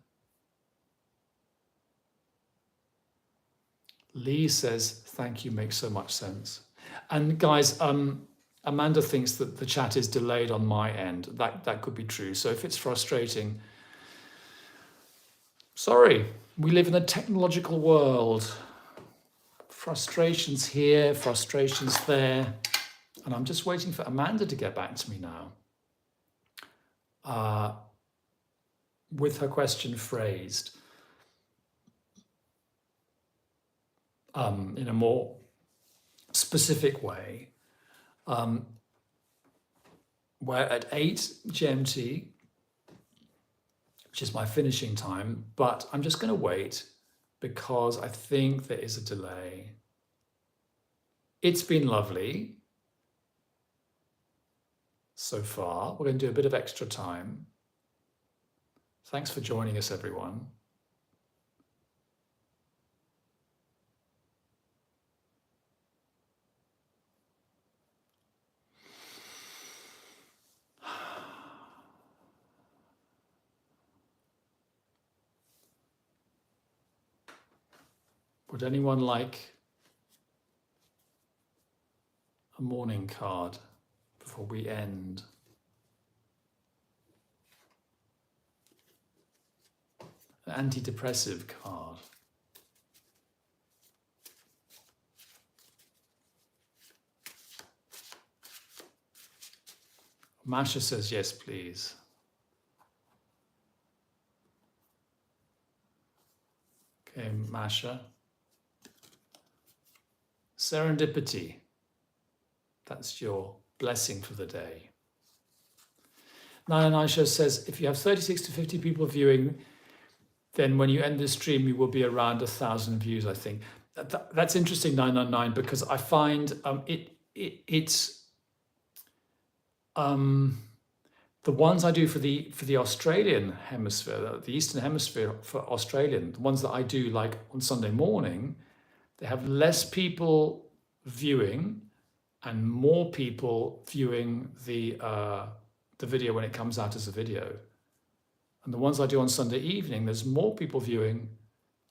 Lee says, thank you, makes so much sense. And guys, Amanda thinks that the chat is delayed on my end. That could be true. So if it's frustrating, sorry, we live in a technological world. Frustrations here, frustrations there. And I'm just waiting for Amanda to get back to me now. With her question phrased in a more specific way. We're at 8 GMT, which is my finishing time, but I'm just going to wait because I think there is a delay. It's been lovely so far. We're going to do a bit of extra time. Thanks for joining us, everyone. Would anyone like a morning card before we end? An antidepressive card. Masha says yes, please. Okay, Masha. Serendipity. That's your blessing for the day. Nana Nisha says, if you have 36 to 50 people viewing, then when you end the stream, you will be around 1,000 views, I think. That's interesting, 999, because I find it's the ones I do for the Australian hemisphere, the Eastern Hemisphere for Australian, the ones that I do like on Sunday morning, they have less people viewing and more people viewing the video when it comes out as a video. And the ones I do on Sunday evening, there's more people viewing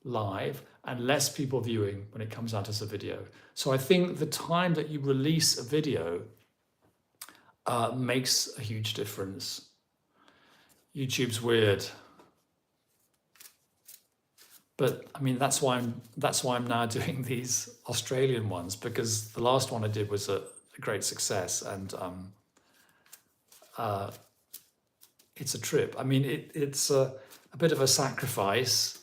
live and less people viewing when it comes out as a video. So I think the time that you release a video makes a huge difference. YouTube's weird. But I mean, that's why I'm now doing these Australian ones, because the last one I did was a great success, and it's a trip. I mean, it's a bit of a sacrifice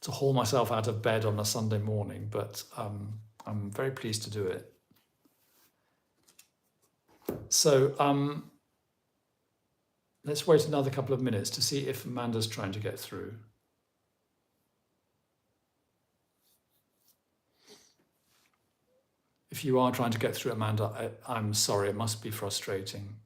to haul myself out of bed on a Sunday morning, but I'm very pleased to do it. So let's wait another couple of minutes to see if Amanda's trying to get through. If you are trying to get through, Amanda, I'm sorry, it must be frustrating.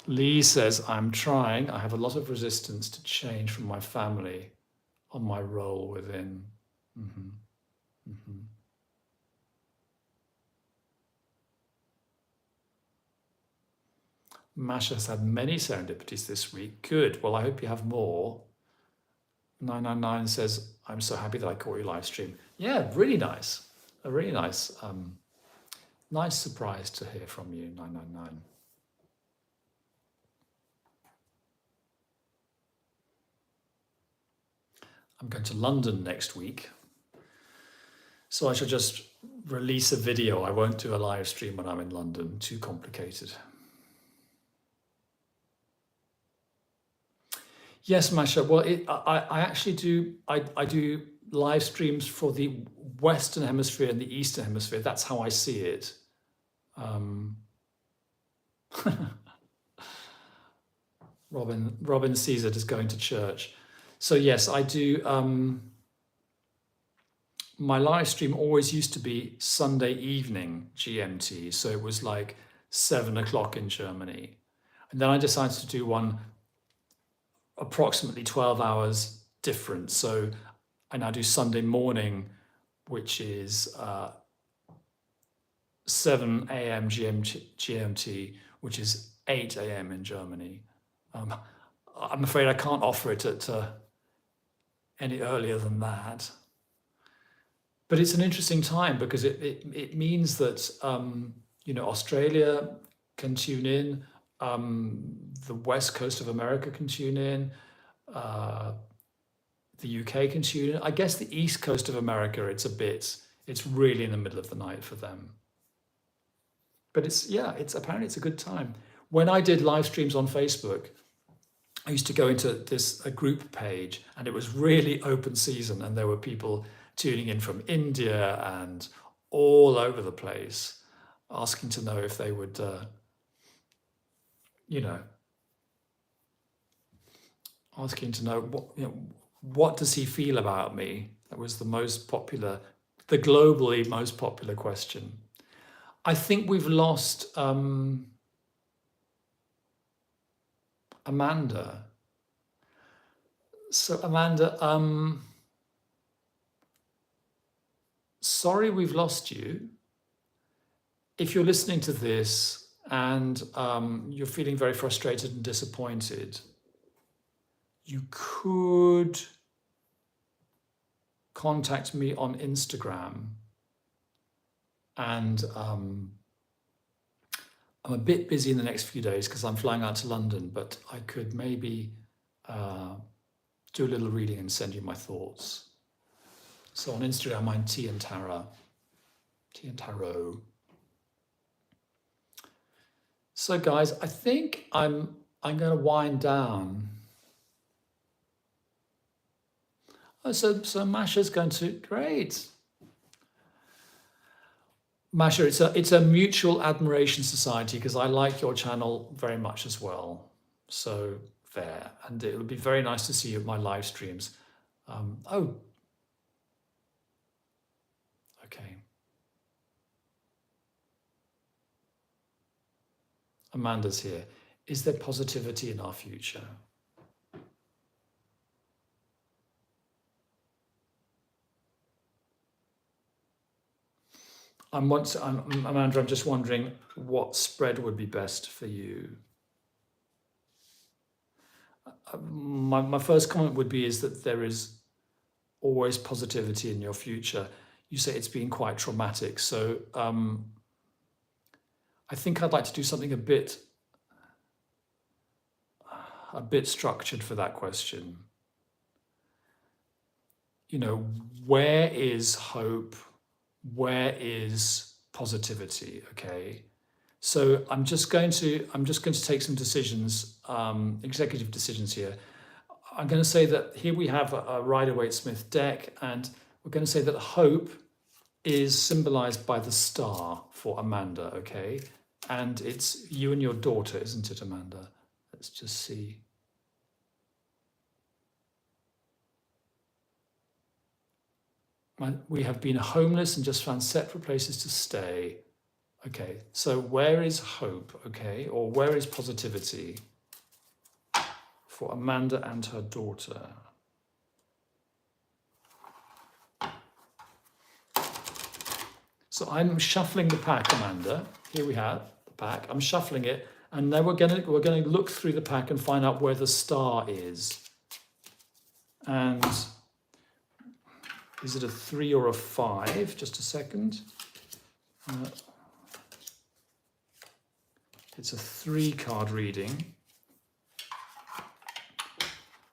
Lee says, I'm trying. I have a lot of resistance to change from my family on my role within. Mhm, mhm. Masha has had many serendipities this week. Good. Well, I hope you have more. 999 says, I'm so happy that I caught your live stream. Yeah, really nice. A really nice, nice surprise to hear from you, 999. I'm going to London next week. So I shall just release a video. I won't do a live stream when I'm in London. Too complicated. Yes, Masha. Well, I actually do. I do live streams for the Western Hemisphere and the Eastern Hemisphere. That's how I see it. Robin Caesar is going to church. So yes, I do. My live stream always used to be Sunday evening GMT. So it was like 7 o'clock in Germany. And then I decided to do one approximately 12 hours different. So I now do Sunday morning, which is 7 a.m. GMT, which is 8 a.m. in Germany. I'm afraid I can't offer it at any earlier than that. But it's an interesting time because it means that Australia can tune in, the west coast of America can tune in, the UK can tune in. I guess the east coast of America, it's really in the middle of the night for them. But apparently it's a good time. When I did live streams on Facebook, I used to go into a group page, and it was really open season, and there were people tuning in from India and all over the place, asking to know if they would, asking to know what does he feel about me? That was the globally most popular question. I think we've lost Amanda. So Amanda, sorry we've lost you. If you're listening to this and you're feeling very frustrated and disappointed, you could contact me on Instagram. And I'm a bit busy in the next few days because I'm flying out to London, but I could maybe do a little reading and send you my thoughts. So on Instagram, I'm T and Tarot. So guys, I think I'm going to wind down. Oh, so Masha's going to, great. Masha, it's a mutual admiration society because I like your channel very much as well. So there, and it would be very nice to see you at my live streams. Okay. Amanda's here. Is there positivity in our future? Amanda, I'm just wondering what spread would be best for you. My first comment would be is that there is always positivity in your future. You say it's been quite traumatic. So I think I'd like to do something a bit structured for that question. Where is hope? Where is positivity? Okay. So I'm just going to take some decisions, executive decisions here. I'm going to say that here we have a Rider-Waite-Smith deck, and we're going to say that hope is symbolized by the star for Amanda, okay? And it's you and your daughter, isn't it, Amanda? Let's just see. We have been homeless and just found separate places to stay. Okay, so where is hope, okay? Or where is positivity for Amanda and her daughter? So I'm shuffling the pack, Amanda. Here we have the pack. I'm shuffling it, and then we're gonna look through the pack and find out where the star is. And is it a 3 or a 5? Just a second. It's a 3 card reading.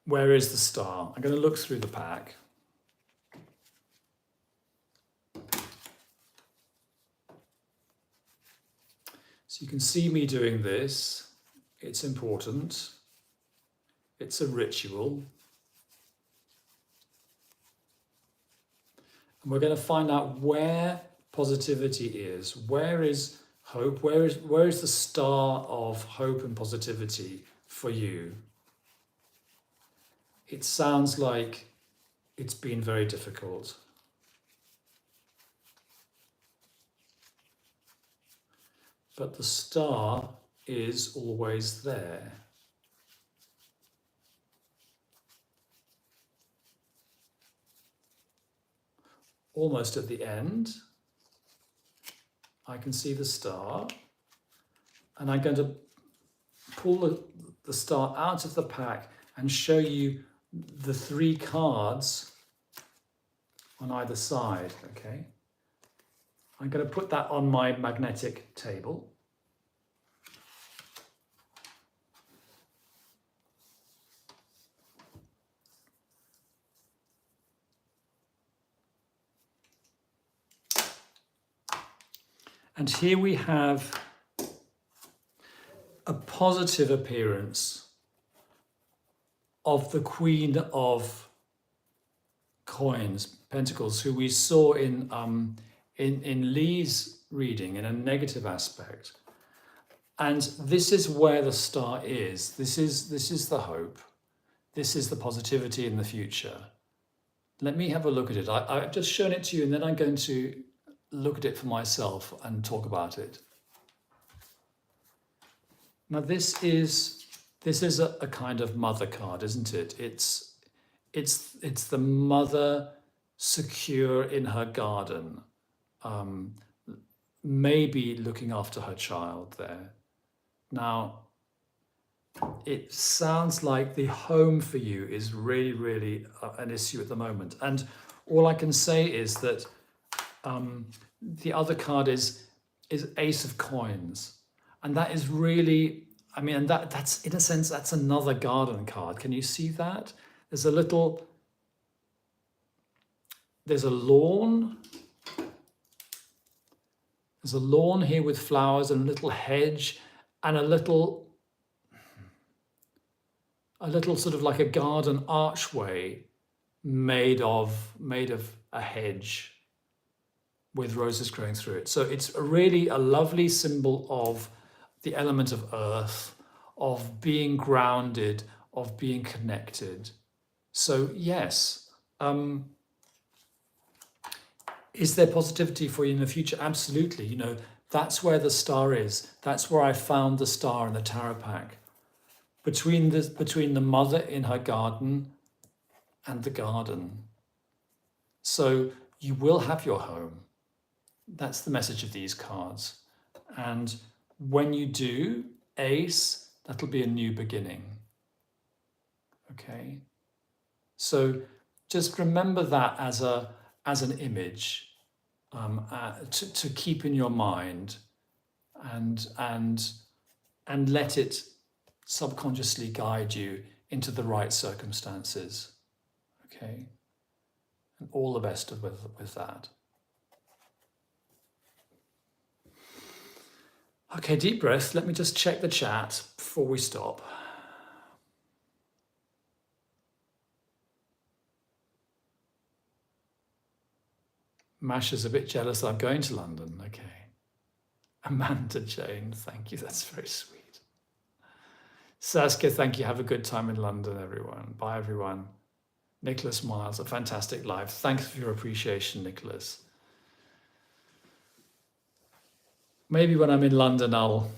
Where is the star? I'm going to look through the pack. So you can see me doing this. It's important. It's a ritual. And we're going to find out where positivity is. Where is hope? Where is the star of hope and positivity for you? It sounds like it's been very difficult. But the star is always there. Almost at the end, I can see the star, and I'm going to pull the star out of the pack and show you the 3 cards on either side, okay? I'm going to put that on my magnetic table. And here we have a positive appearance of the Queen of Coins, Pentacles, who we saw in Lee's reading in a negative aspect. And this is where the star is. This is the hope. This is the positivity in the future. Let me have a look at it. I've just shown it to you, and then I'm going to look at it for myself and talk about it. Now this is a kind of mother card, isn't it? It's the mother secure in her garden, maybe looking after her child there. Now, it sounds like the home for you is really, really an issue at the moment. And all I can say is that the other card is Ace of Coins. And that is really, I mean, and that's in a sense, that's another garden card. Can you see that? There's a lawn. There's a lawn here with flowers and a little hedge and a little sort of like a garden archway made of a hedge with roses growing through it. So it's really a lovely symbol of the element of earth, of being grounded, of being connected. So yes, is there positivity for you in the future? Absolutely. You know, that's where the star is. That's where I found the star in the tarot pack. Between the mother in her garden and the garden. So you will have your home. That's the message of these cards. And when you do, Ace, that'll be a new beginning. Okay? So just remember that as an image to keep in your mind and let it subconsciously guide you into the right circumstances. Okay? And all the best with that. Okay, deep breath. Let me just check the chat before we stop. Masha's a bit jealous I'm going to London. Okay. Amanda Jane, thank you. That's very sweet. Saskia, thank you. Have a good time in London, everyone. Bye, everyone. Nicholas Miles, a fantastic live. Thanks for your appreciation, Nicholas. Maybe when I'm in London, I'll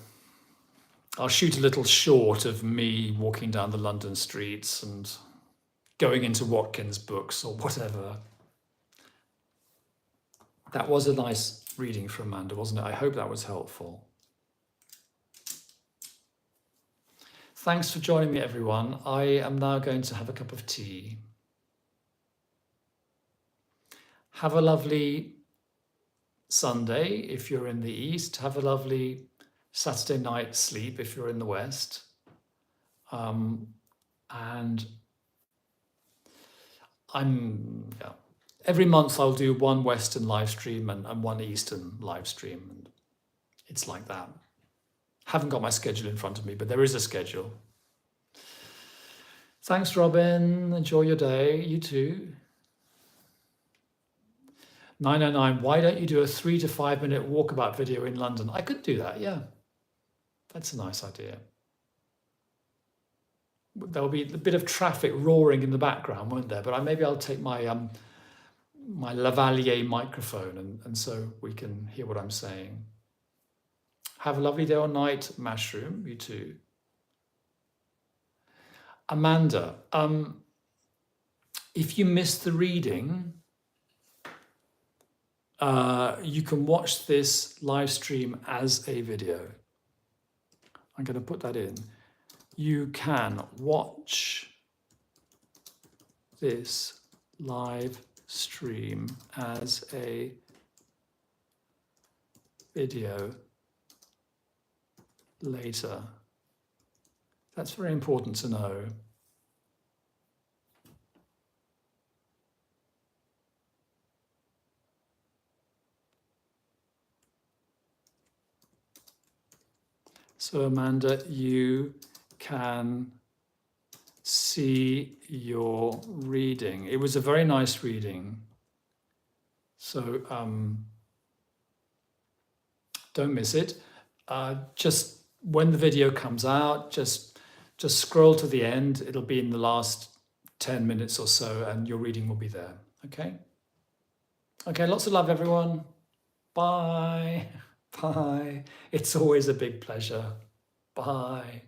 shoot a little short of me walking down the London streets and going into Watkins books or whatever. That was a nice reading for Amanda, wasn't it? I hope that was helpful. Thanks for joining me, everyone. I am now going to have a cup of tea. Have a lovely Sunday if you're in the East. Have a lovely Saturday night sleep if you're in the West. And every month I'll do one Western live stream and one Eastern live stream. And it's like that. Haven't got my schedule in front of me, but there is a schedule. Thanks, Robin. Enjoy your day. You too. 909, why don't you do a 3 to 5 minute walkabout video in London? I could do that, yeah. That's a nice idea. There'll be a bit of traffic roaring in the background, won't there? But maybe I'll take my my lavalier microphone and so we can hear what I'm saying. Have a lovely day or night, Mushroom. You too. Amanda, if you missed the reading, you can watch this live stream as a video. I'm going to put that in. You can watch this live stream as a video later. That's very important to know. So Amanda, you can see your reading. It was a very nice reading. So don't miss it. Just when the video comes out, just scroll to the end. It'll be in the last 10 minutes or so and your reading will be there. Okay? Okay, lots of love, everyone. Bye. Bye. It's always a big pleasure. Bye.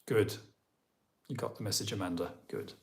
Good. You got the message, Amanda. Good.